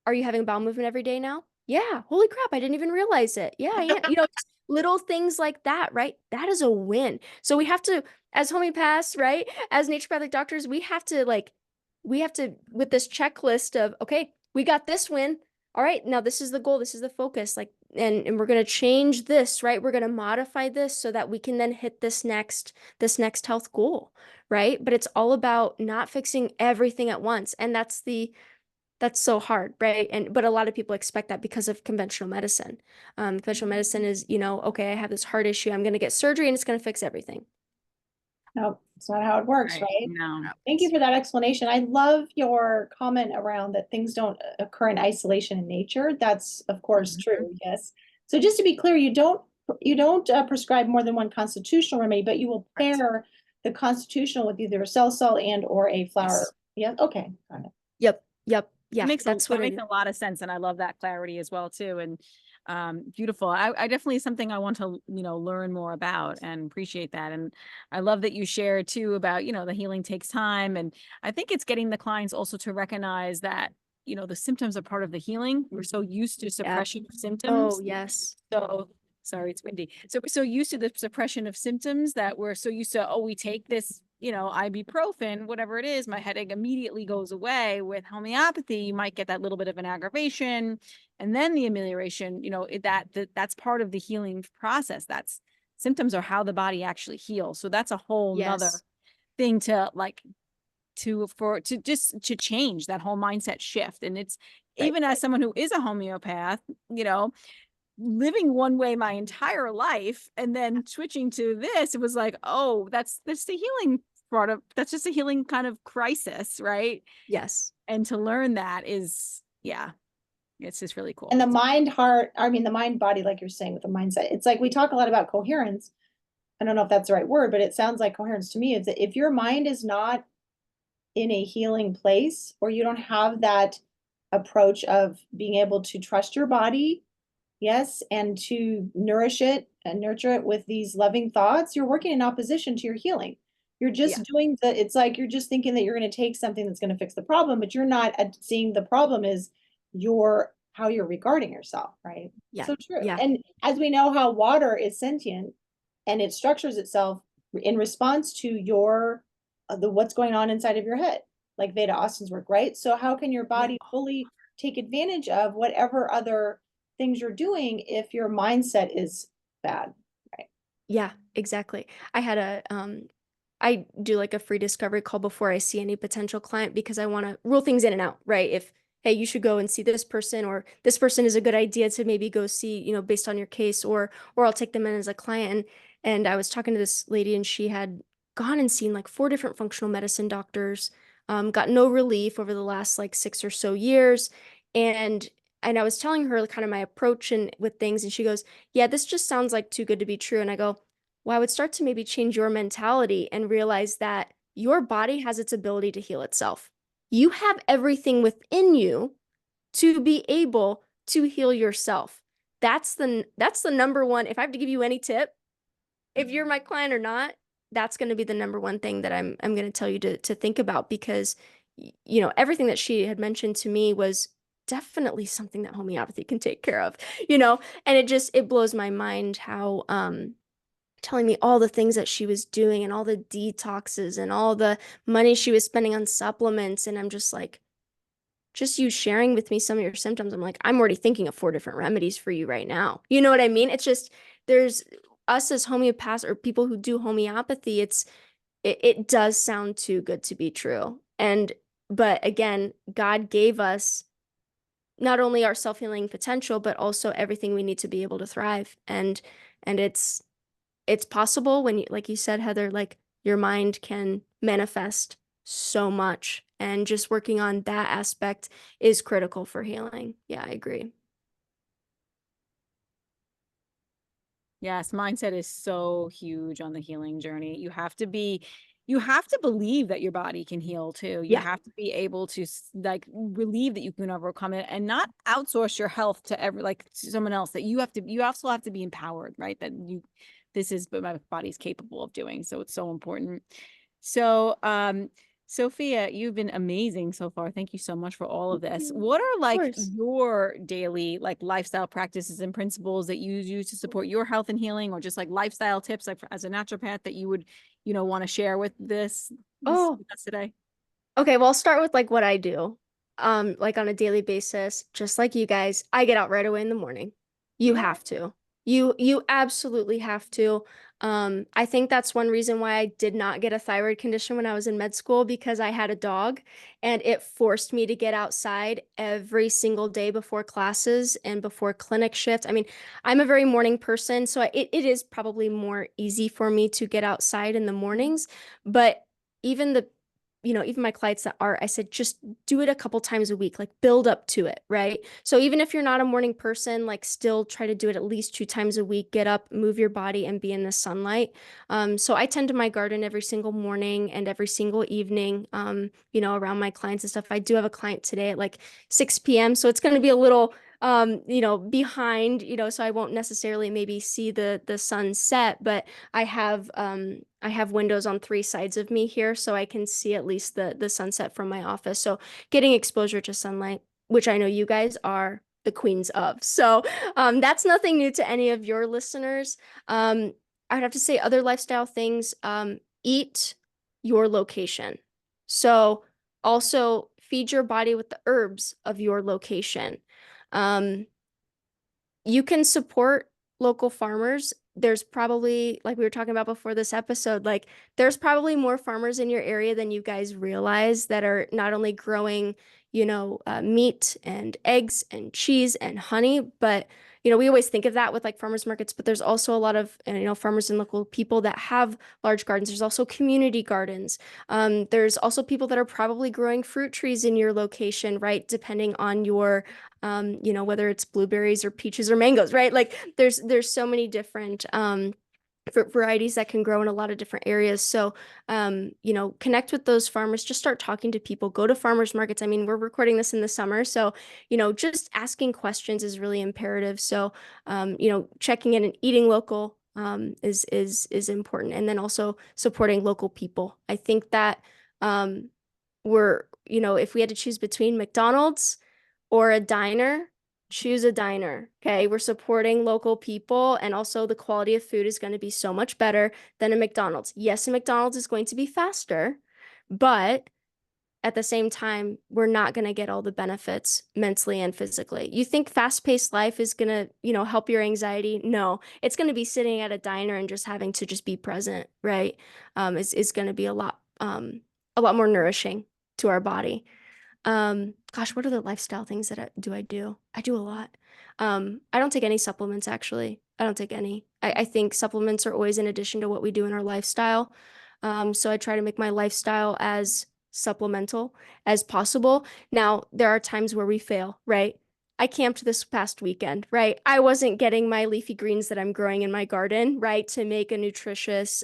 are you having a bowel movement every day now? Yeah. Holy crap, I didn't even realize it. Yeah, yeah. You know, just little things like that, right? That is a win. So we have to, as homeopaths, right? As naturopathic doctors, we have to, with this checklist of, okay, we got this win. All right, now this is the goal, this is the focus. Like, and we're gonna change this, right? We're gonna modify this so that we can then hit this next health goal, right? But it's all about not fixing everything at once. And that's so hard, right? And but a lot of people expect that because of conventional medicine. Conventional medicine is, you know, okay, I have this heart issue, I'm going to get surgery and it's going to fix everything. No, it's not how it works, Right. right? No. Thank you for that explanation. I love your comment around that things don't occur in isolation in nature. That's of course true, yes. So just to be clear, you don't prescribe more than one constitutional remedy, but you will Correct. pair the constitutional with either a cell salt and or a flower. Yes. Yeah, okay, got it. Yep, yep, yeah, that's That what it makes is. a lot of sense, and I love that clarity as well too. And beautiful. I definitely is something I want to, you know, learn more about and appreciate that. And I love that you share too about, you know, the healing takes time. And I think it's getting the clients also to recognize that, you know, the symptoms are part of the healing. We're so used to suppression of symptoms. Oh, yes. So sorry, it's windy. So we're so used to the suppression of symptoms that we're so used to, oh, we take this, you know, ibuprofen, whatever it is, my headache immediately goes away. With homeopathy, you might get that little bit of an aggravation and then the amelioration, you know, that's part of the healing process. That's symptoms are how the body actually heals. So that's a whole nother Yes. thing to like to change that whole mindset shift. And it's Right. even as someone who is a homeopath, you know, living one way my entire life and then switching to this, it was like, oh, that's the healing part of that's just a healing kind of crisis, right? Yes. And to learn that is, yeah, it's just really cool. And the the mind body, like you're saying with the mindset, it's like we talk a lot about coherence. I don't know if that's the right word, but it sounds like coherence to me is that if your mind is not in a healing place, or you don't have that approach of being able to trust your body, yes, and to nourish it and nurture it with these loving thoughts, you're working in opposition to your healing. You're Yeah. just doing it's like you're just thinking that you're going to take something that's going to fix the problem, but you're not seeing the problem is how you're regarding yourself, right? Yeah. So true. Yeah. And as we know how water is sentient and it structures itself in response to your the what's going on inside of your head, like Veda Austin's work, right? So how can your Yeah. body fully take advantage of whatever other things you're doing if your mindset is bad, right? Yeah, exactly. I do like a free discovery call before I see any potential client because I want to rule things in and out, right? If, hey, you should go and see this person, or this person is a good idea to maybe go see, you know, based on your case, or I'll take them in as a client. And I was talking to this lady and she had gone and seen like 4 different functional medicine doctors, got no relief over the last like 6 or so years. And and I was telling her kind of my approach and with things, and she goes, yeah, this just sounds like too good to be true. And I go, well, I would start to maybe change your mentality and realize that your body has its ability to heal itself. You have everything within you to be able to heal yourself. That's the number one. If I have to give you any tip, if you're my client or not, that's going to be the number one thing that I'm going to tell you to think about, because you know, everything that she had mentioned to me was definitely something that homeopathy can take care of, you know, and it blows my mind how telling me all the things that she was doing and all the detoxes and all the money she was spending on supplements. And I'm just like, just you sharing with me some of your symptoms, I'm like, I'm already thinking of 4 different remedies for you right now. You know what I mean? It's just, there's us as homeopaths or people who do homeopathy, it does sound too good to be true. But again, God gave us not only our self-healing potential, but also everything we need to be able to thrive. And it's possible when you, like you said, Heather, like your mind can manifest so much, and just working on that aspect is critical for healing. Yeah, I agree. Yes, mindset is so huge on the healing journey. You have to believe that your body can heal too. You Yeah. have to be able to like believe that you can overcome it and not outsource your health to to someone else. That you also have to be empowered, right? This is what my body's capable of doing. So it's so important. So, Sophia, you've been amazing so far. Thank you so much for all of this. What are Of like course. your daily like lifestyle practices and principles that you use to support your health and healing, or just like lifestyle tips like as a naturopath that you would, want to share with this Oh, with us today? okay. Well, I'll start with like what I do. Like on a daily basis, just like you guys, I get out right away in the morning. You Yeah. have to. You absolutely have to. I think that's one reason why I did not get a thyroid condition when I was in med school, because I had a dog and it forced me to get outside every single day before classes and before clinic shift. I mean, I'm a very morning person, so it is probably more easy for me to get outside in the mornings, but even the even my clients that are, I said, just do it a couple times a week, like build up to it, right? So even if you're not a morning person, like still try to do it at least 2 times a week, get up, move your body, and be in the sunlight. So I tend to my garden every single morning and every single evening, around my clients and stuff. I do have a client today at like 6 p.m. So it's going to be a little behind, so I won't necessarily maybe see the sun set, but I have windows on 3 sides of me here, so I can see at least the sunset from my office. So getting exposure to sunlight, which I know you guys are the queens of. So that's nothing new to any of your listeners. I'd have to say other lifestyle things. Eat your location. So also feed your body with the herbs of your location. Um, you can support local farmers. There's probably, like we were talking about before this episode, like there's probably more farmers in your area than you guys realize that are not only growing, meat and eggs and cheese and honey, but we always think of that with like farmers markets, but there's also a lot of, farmers and local people that have large gardens. There's also community gardens. There's also people that are probably growing fruit trees in your location, right? Depending on your whether it's blueberries or peaches or mangoes, right? Like there's so many different fruit varieties that can grow in a lot of different areas. So, connect with those farmers, just start talking to people, go to farmers markets. I mean, we're recording this in the summer, so, just asking questions is really imperative. So, checking in and eating local is important. And then also supporting local people. I think that if we had to choose between McDonald's or a diner, choose a diner. Okay. We're supporting local people, and also the quality of food is going to be so much better than a McDonald's. Yes, a McDonald's is going to be faster, but at the same time, we're not going to get all the benefits mentally and physically. You think fast-paced life is going to, help your anxiety? No, it's going to be sitting at a diner and just having to just be present, right? Is going to be a lot more nourishing to our body. Gosh, what are the lifestyle things that I do? I do a lot. I don't take any supplements, actually. I don't take any. I think supplements are always in addition to what we do in our lifestyle. So I try to make my lifestyle as supplemental as possible. Now, there are times where we fail, right? I camped this past weekend, right? I wasn't getting my leafy greens that I'm growing in my garden, right, to make a nutritious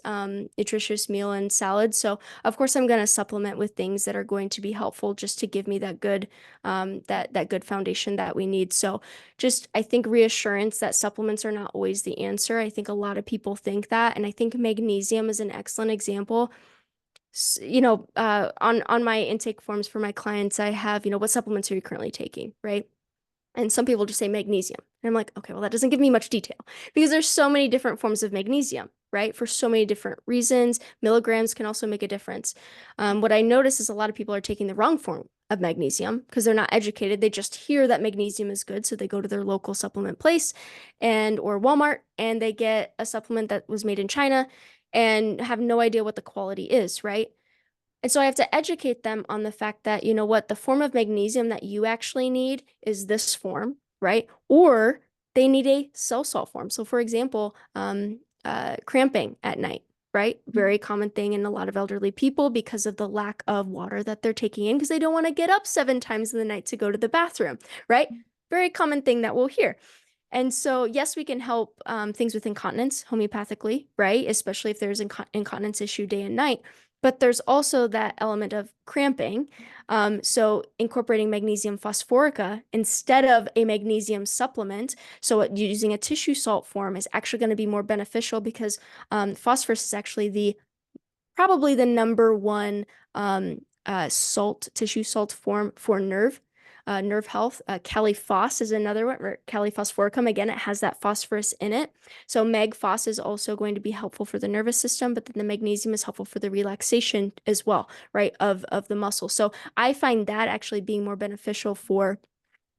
meal and salad. So of course I'm going to supplement with things that are going to be helpful just to give me that good, that good foundation that we need. So just, I think reassurance that supplements are not always the answer. I think a lot of people think that, and I think magnesium is an excellent example. On my intake forms for my clients, I have, what supplements are you currently taking, right? And some people just say magnesium. And I'm like, okay, well, that doesn't give me much detail because there's so many different forms of magnesium, right? For so many different reasons. Milligrams can also make a difference. What I notice is a lot of people are taking the wrong form of magnesium because they're not educated. They just hear that magnesium is good. So they go to their local supplement place or Walmart, and they get a supplement that was made in China and have no idea what the quality is, right? And so I have to educate them on the fact that, the form of magnesium that you actually need is this form, right? Or they need a cell salt form. So for example, cramping at night, right? Very common thing in a lot of elderly people because of the lack of water that they're taking in because they don't want to get up 7 times in the night to go to the bathroom, right? Very common thing that we'll hear. And so, yes, we can help things with incontinence homeopathically, right? Especially if there's incontinence issue day and night. But there's also that element of cramping. So incorporating magnesium phosphorica instead of a magnesium supplement, so using a tissue salt form is actually going to be more beneficial because phosphorus is actually probably the number one tissue salt form for nerve health. Caliphos is another one, or Caliphosphoricum. Again, it has that phosphorus in it. So Mag-Phos is also going to be helpful for the nervous system, but then the magnesium is helpful for the relaxation as well, right, of the muscle. So I find that actually being more beneficial for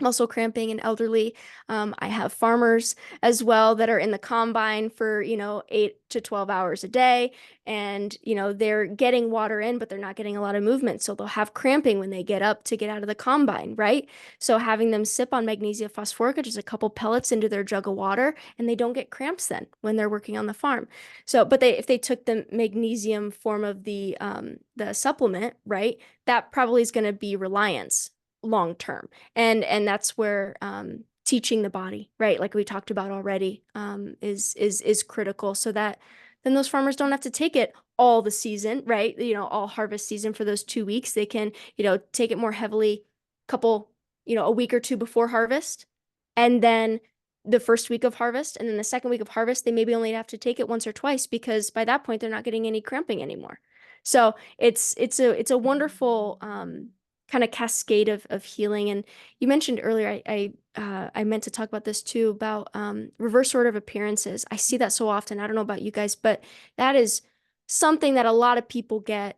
muscle cramping in elderly. I have farmers as well that are in the combine for, 8 to 12 hours a day. And, they're getting water in, but they're not getting a lot of movement. So they'll have cramping when they get up to get out of the combine, right? So having them sip on magnesia phosphorica, just a couple pellets into their jug of water, and they don't get cramps then when they're working on the farm. So, but if they took the magnesium form of the supplement, right, that probably is going to be reliance long term. And that's where teaching the body, right, like we talked about already, is critical so that then those farmers don't have to take it all the season, right? All harvest season for those 2 weeks. They can, take it more heavily a week or two before harvest. And then the first week of harvest and then the second week of harvest, they maybe only have to take it once or twice because by that point they're not getting any cramping anymore. So it's a wonderful kind of cascade of healing. And you mentioned earlier, I meant to talk about this too, about reverse order of appearances. I see that so often. I don't know about you guys, but that is something that a lot of people get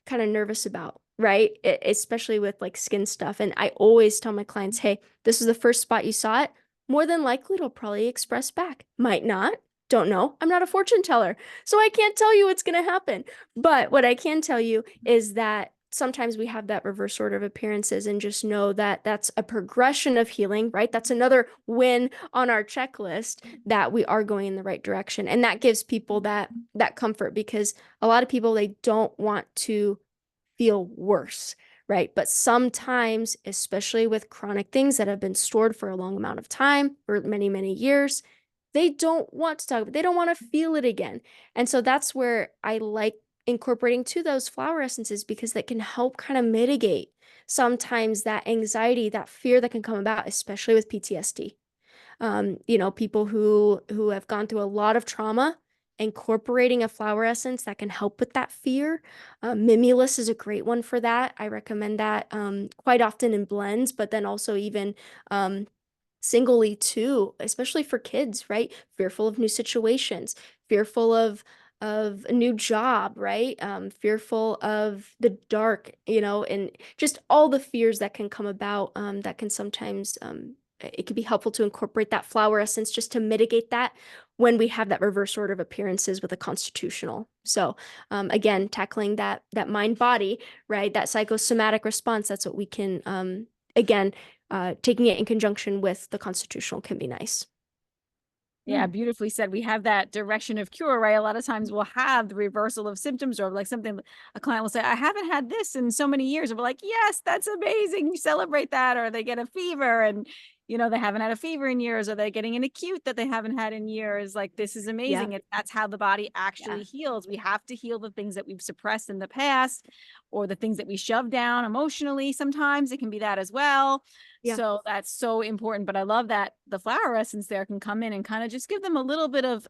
kind of nervous about, right? Especially with like skin stuff. And I always tell my clients, hey, this is the first spot you saw it. More than likely, it'll probably express back. Might not. Don't know. I'm not a fortune teller, so I can't tell you what's going to happen. But what I can tell you is that sometimes we have that reverse order of appearances, and just know that that's a progression of healing, right? That's another win on our checklist that we are going in the right direction. And that gives people that comfort because a lot of people, they don't want to feel worse, right? But sometimes, especially with chronic things that have been stored for a long amount of time or many, many years, they don't want to talk about it. They don't want to feel it again. And so that's where I like incorporating to those flower essences because that can help kind of mitigate sometimes that anxiety, that fear that can come about, especially with PTSD. People who have gone through a lot of trauma, incorporating a flower essence that can help with that fear. Mimulus is a great one for that. I recommend that quite often in blends, but then also even singly too, especially for kids, right? Fearful of new situations, fearful of a new job, right? Fearful of the dark, and just all the fears that can come about, that can sometimes it can be helpful to incorporate that flower essence just to mitigate that when we have that reverse order of appearances with a constitutional. So again, tackling that mind body, right? That psychosomatic response, that's what we can again taking it in conjunction with the constitutional can be nice. Yeah, beautifully said. We have that direction of cure, right? A lot of times we'll have the reversal of symptoms, or like something a client will say, I haven't had this in so many years. And we're like, yes, that's amazing. You celebrate that. Or they get a fever and, they haven't had a fever in years, or they're getting an acute that they haven't had in years. Like, this is amazing. That's how the body actually heals. We have to heal the things that we've suppressed in the past, or the things that we shove down emotionally. Sometimes it can be that as well. Yeah. So that's so important. But I love that the flower essence there can come in and kind of just give them a little bit of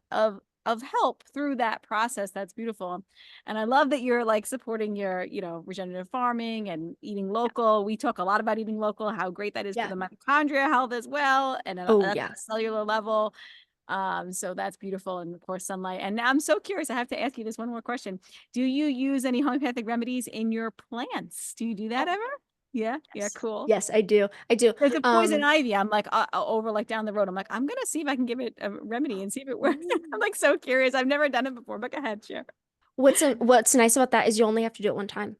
help through that process. That's beautiful. And I love that you're like supporting your, regenerative farming and eating local. We talk a lot about eating local, how great that is for the mitochondria health as well, and at a cellular level. So that's beautiful. And of course, sunlight. And now I'm so curious, I have to ask you this one more question. Do you use any homeopathic remedies in your plants? Do you do that ever? Yeah. Yeah. Cool. Yes, I do. There's a poison ivy. I'm like over like down the road. I'm like, I'm gonna see if I can give it a remedy and see if it works. I'm like so curious. I've never done it before, but go ahead, share. What's nice about that is you only have to do it one time.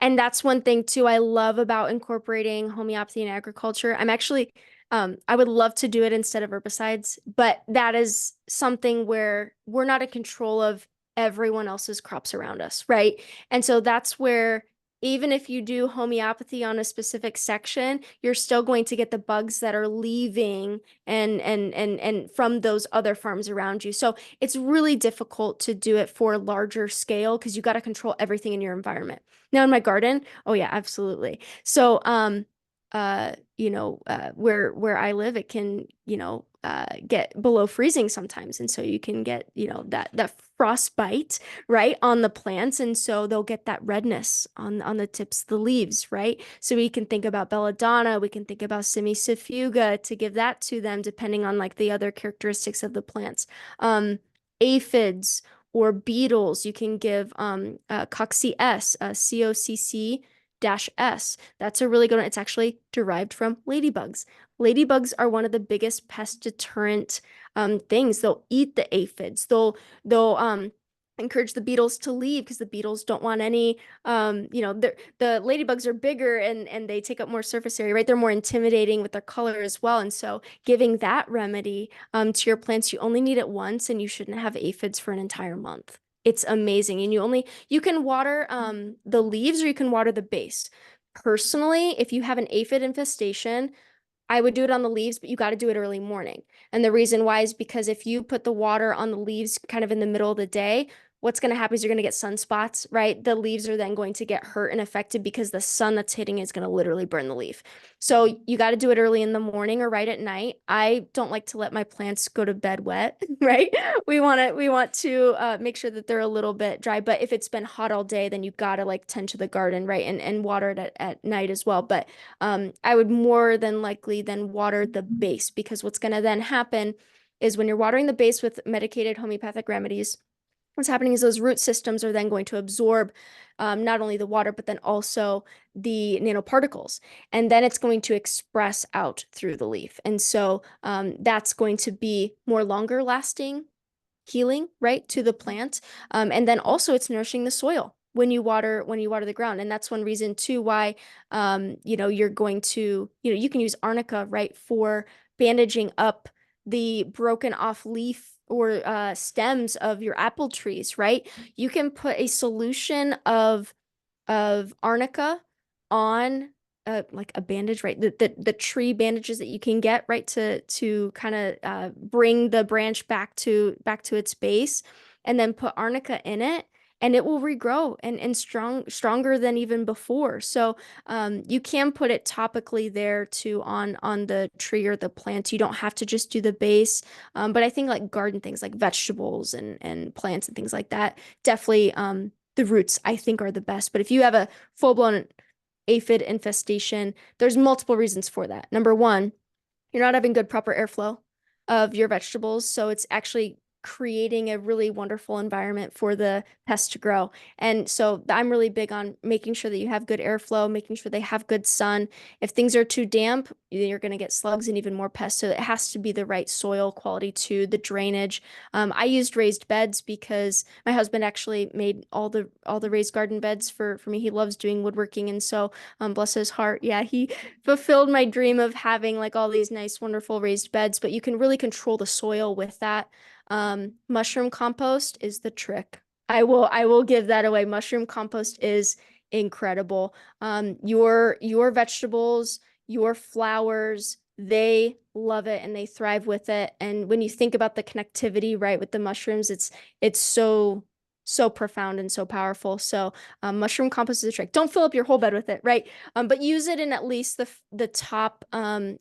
And that's one thing too I love about incorporating homeopathy in agriculture. I'm actually I would love to do it instead of herbicides, but that is something where we're not in control of everyone else's crops around us, right? And so that's where even if you do homeopathy on a specific section, you're still going to get the bugs that are leaving and from those other farms around you. So it's really difficult to do it for larger scale because you got to control everything in your environment. Now in my garden, oh yeah, absolutely. So where I live, it can, get below freezing sometimes. And so you can get, that frostbite, right, on the plants. And so they'll get that redness on the tips of the leaves, right? So we can think about belladonna, we can think about simisafuga to give that to them, depending on like the other characteristics of the plants. Aphids or beetles, you can give Cocci S, COCC -S. That's a really good one. It's actually derived from ladybugs. Ladybugs are one of the biggest pest deterrent things. They'll eat the aphids. They'll encourage the beetles to leave because the beetles don't want any the ladybugs are bigger and they take up more surface area, right? They're more intimidating with their color as well. And so giving that remedy to your plants, you only need it once and you shouldn't have aphids for an entire month. It's amazing. And you can water the leaves or you can water the base. Personally, if you have an aphid infestation, I would do it on the leaves, but you got to do it early morning. And the reason why is because if you put the water on the leaves kind of in the middle of the day, what's going to happen is you're going to get sunspots, right? The leaves are then going to get hurt and affected because the sun that's hitting is going to literally burn the leaf. So you got to do it early in the morning or right at night. I don't like to let my plants go to bed wet, right? We want to make sure that they're a little bit dry, but if it's been hot all day, then you got to like tend to the garden, right? And water it at night as well. But I would more than likely then water the base, because what's going to then happen is when you're watering the base with medicated homeopathic remedies, what's happening is those root systems are then going to absorb not only the water, but then also the nanoparticles. And then it's going to express out through the leaf. And so that's going to be more longer lasting healing, right, to the plant. And then also it's nourishing the soil when you water the ground. And that's one reason too why you're going to, you can use arnica, right, for bandaging up the broken off leaf or stems of your apple trees, right? You can put a solution of arnica on like a bandage, right? The tree bandages that you can get, right, to kind of bring the branch back to its base, and then put arnica in it, and it will regrow and stronger than even before. So you can put it topically there too on the tree or the plant. You don't have to just do the base. But I think like garden things like vegetables and plants and things like that, definitely the roots I think are the best. But if you have a full-blown aphid infestation, there's multiple reasons for that. Number one, you're not having good proper airflow of your vegetables. So it's actually creating a really wonderful environment for the pests to grow. And so I'm really big on making sure that you have good airflow, making sure they have good sun. If things are too damp, you're going to get slugs and even more pests. So it has to be the right soil quality too, the drainage. I used raised beds because my husband actually made all the raised garden beds for me. He loves doing woodworking, and so bless his heart, yeah, he fulfilled my dream of having like all these nice, wonderful raised beds. But you can really control the soil with that. Mushroom compost is the trick. I will give that away. Mushroom compost is incredible. Your vegetables, your flowers, they love it and they thrive with it. And when you think about the connectivity, right, with the mushrooms, it's so profound and so powerful. So mushroom compost is a trick. Don't fill up your whole bed with it, right? But use it in at least the top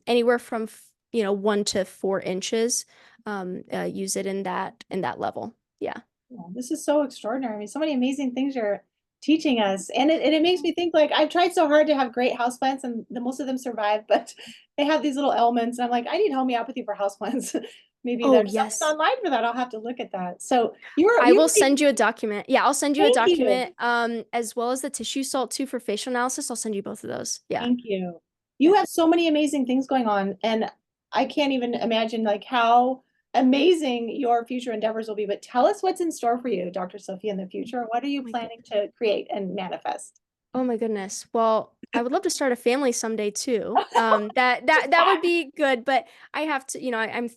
anywhere from 1 to 4 inches. Use it in that level. Yeah. Oh, this is so extraordinary. I mean, so many amazing things you're teaching us. And it makes me think like I've tried so hard to have great houseplants and most of them survive, but they have these little ailments. And I'm like, I need homeopathy for houseplants. Maybe Oh, there's something yes. online for that. I'll have to look at that. So you're I you will send you a document. Yeah, I'll send you a thank you. document, as well as the tissue salt too for facial analysis. I'll send you both of those. Yeah. Thank you. You Yeah. have so many amazing things going on, and I can't even imagine like how amazing your future endeavors will be. But tell us what's in store for you, Dr. Sophia, in the future. What are Oh you my planning goodness. to create and manifest? Oh my goodness. Well, I would love to start a family someday too. That would be good, but I have to,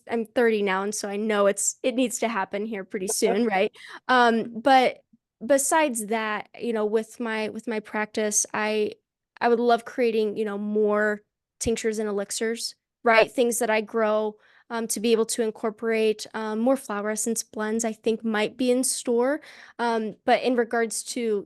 I'm 30 now, and so I know it needs to happen here pretty soon, right? But besides that, with my practice, I would love creating, more tinctures and elixirs, right? Things that I grow to be able to incorporate more flower essence blends, I think might be in store. But in regards to,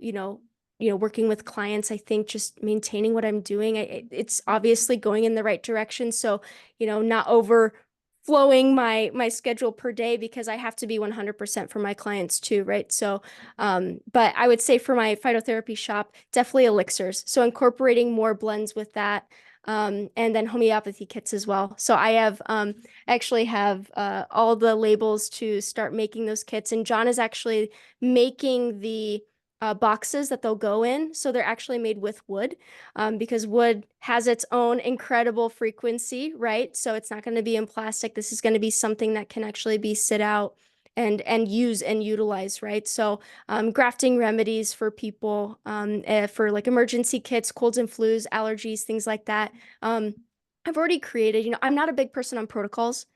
working with clients, I think just maintaining what I'm doing, it's obviously going in the right direction. So, not overflowing my schedule per day because I have to be 100% for my clients too, right? So, but I would say for my phytotherapy shop, definitely elixirs. So incorporating more blends with that. And then homeopathy kits as well. So actually have all the labels to start making those kits. And John is actually making the boxes that they'll go in. So they're actually made with wood, because wood has its own incredible frequency, right? So it's not going to be in plastic. This is going to be something that can actually be sit out and use and utilize, right? So grafting remedies for people, for like emergency kits, colds and flus, allergies, things like that. I've already created, I'm not a big person on protocols,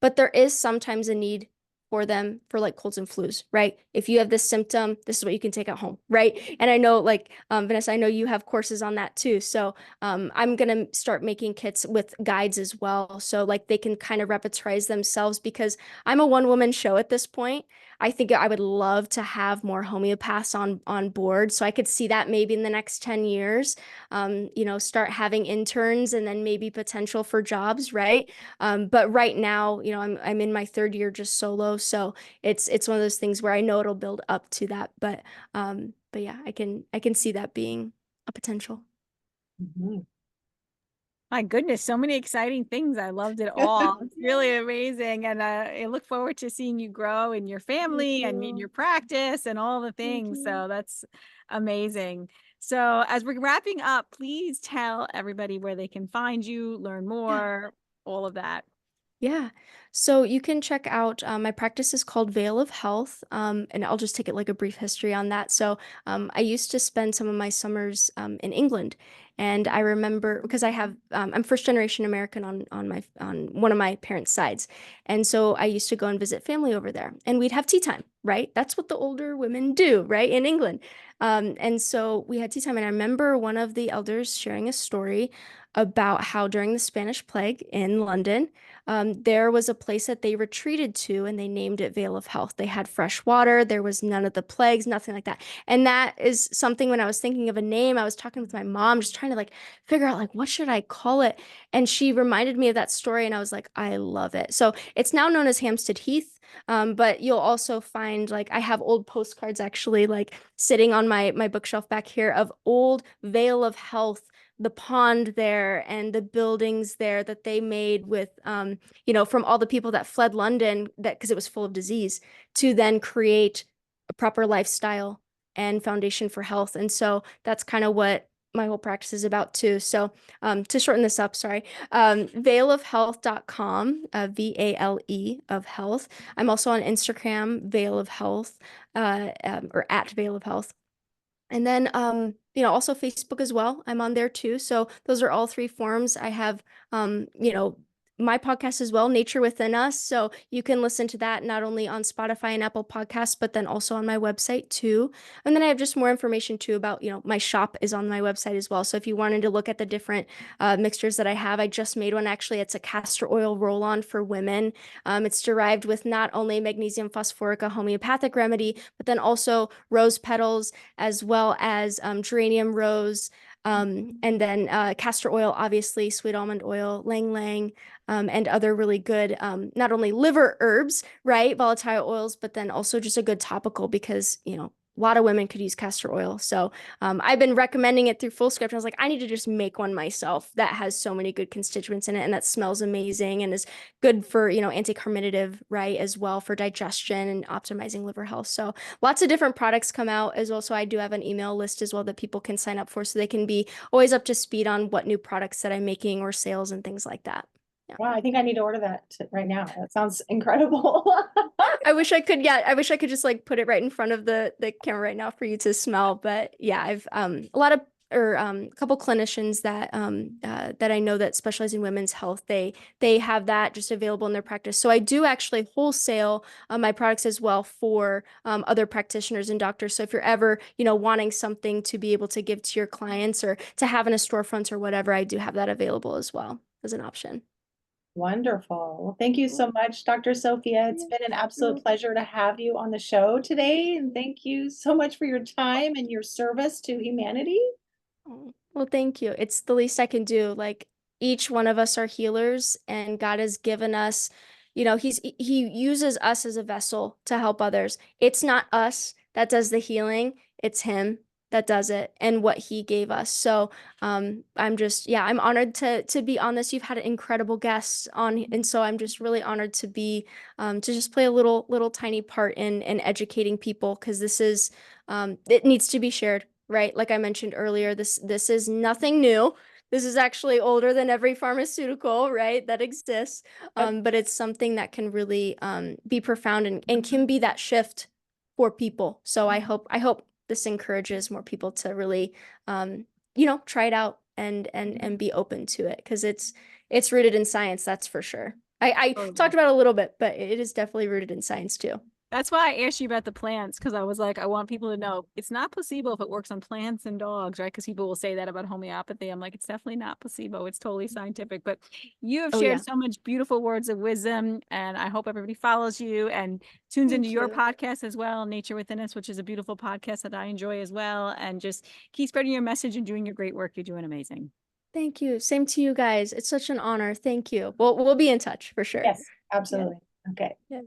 but there is sometimes a need for them for like colds and flus, right? If you have this symptom, this is what you can take at home, right? And I know like Vanessa, I know you have courses on that too. So I'm gonna start making kits with guides as well. So like they can kind of repertorize themselves because I'm a one-woman show at this point. I think I would love to have more homeopaths on board. So I could see that maybe in the next 10 years, start having interns and then maybe potential for jobs, right? But right now, I'm in my third year just solo, so it's one of those things where I know it'll build up to that. But yeah, I can see that being a potential. Mhm. My goodness, so many exciting things. I loved it all. It's really amazing. And I look forward to seeing you grow in your Thank family and in you. your practice and all the Thank things. you. So that's amazing. So as we're wrapping up, please tell everybody where they can find you, learn Yeah. more, all of that. Yeah. So you can check out my practice is called Veil of Health. And I'll just take it like a brief history on that. So I used to spend some of my summers in England. And I remember because I'm first generation American on one of my parents' sides. And so I used to go and visit family over there. And we'd have tea time, right? That's what the older women do, right? In England. And so we had tea time. And I remember one of the elders sharing a story about how during the Spanish plague in London, there was a place that they retreated to and they named it Vale of Health. They had fresh water. There was none of the plagues, nothing like that. And that is something when I was thinking of a name, I was talking with my mom, just trying to like figure out like, what should I call it? And she reminded me of that story and I was like, I love it. So it's now known as Hampstead Heath. But you'll also find like I have old postcards actually like sitting on my bookshelf back here of old Vale of Health the pond there and the buildings there that they made with, you know, from all the people that fled London, that because it was full of disease, to then create a proper lifestyle and foundation for health. And so that's kind of what my whole practice is about too. So to shorten this up, sorry, valeofhealth.com, VALE of health. I'm also on Instagram, Vale of Health, or at Vale of Health. And then, you know, also Facebook as well. I'm on there too. So those are all three forms. I have, you know, my podcast as well, Nature Within Us. So you can listen to that not only on Spotify and Apple Podcasts, but then also on my website too. And then I have just more information too about, you know, my shop is on my website as well. So if you wanted to look at the different mixtures that I have, I just made one. Actually, it's a castor oil roll-on for women. It's derived with not only magnesium phosphoric, a homeopathic remedy, but then also rose petals, as well as geranium rose, and then castor oil, obviously, sweet almond oil, lang lang, and other really good, not only liver herbs, right, volatile oils, but then also just a good topical because, you know, a lot of women could use castor oil. So I've been recommending it through Fullscript. I was like, I need to just make one myself that has so many good constituents in it and that smells amazing and is good for, you know, anti-carminative, right, as well for digestion and optimizing liver health. So lots of different products come out as well. So I do have an email list as well that people can sign up for so they can be always up to speed on what new products that I'm making or sales and things like that. Yeah. Wow, I think I need to order that right now. That sounds incredible. I wish I could, yeah, I wish I could just like put it right in front of the camera right now for you to smell. But yeah, I've a lot of or a couple clinicians that that I know that specialize in women's health, they have that just available in their practice. So I do actually wholesale my products as well for other practitioners and doctors. So if you're ever, you know, wanting something to be able to give to your clients or to have in a storefront or whatever, I do have that available as well as an option. Wonderful. Well, thank you so much, Dr. Sophia. It's been an absolute pleasure to have you on the show today. And thank you so much for your time and your service to humanity. Oh, well, thank you. It's the least I can do. Like each one of us are healers, and God has given us, you know, he uses us as a vessel to help others. It's not us that does the healing, it's him that does it and what he gave us. So I'm just, yeah, I'm honored to be on this. You've had incredible guests on, and so I'm just really honored to be to just play a little tiny part in educating people, because this is it needs to be shared, right? Like I mentioned earlier, this is nothing new. This is actually older than every pharmaceutical, right, that exists. But it's something that can really be profound and can be that shift for people. So I hope this encourages more people to really you know, try it out and be open to it, because it's rooted in science, that's for sure. I talked about it a little bit, but it is definitely rooted in science too. That's why I asked you about the plants, because I was like, I want people to know it's not placebo if it works on plants and dogs, right? Because people will say that about homeopathy. I'm like, it's definitely not placebo. It's totally scientific. But you have shared so much beautiful words of wisdom, and I hope everybody follows you and tunes into your podcast as well, Nature Within Us, which is a beautiful podcast that I enjoy as well. And just keep spreading your message and doing your great work. You're doing amazing. Thank you. Same to you guys. It's such an honor. Thank you. We'll be in touch for sure. Yes, absolutely. Okay. Yeah.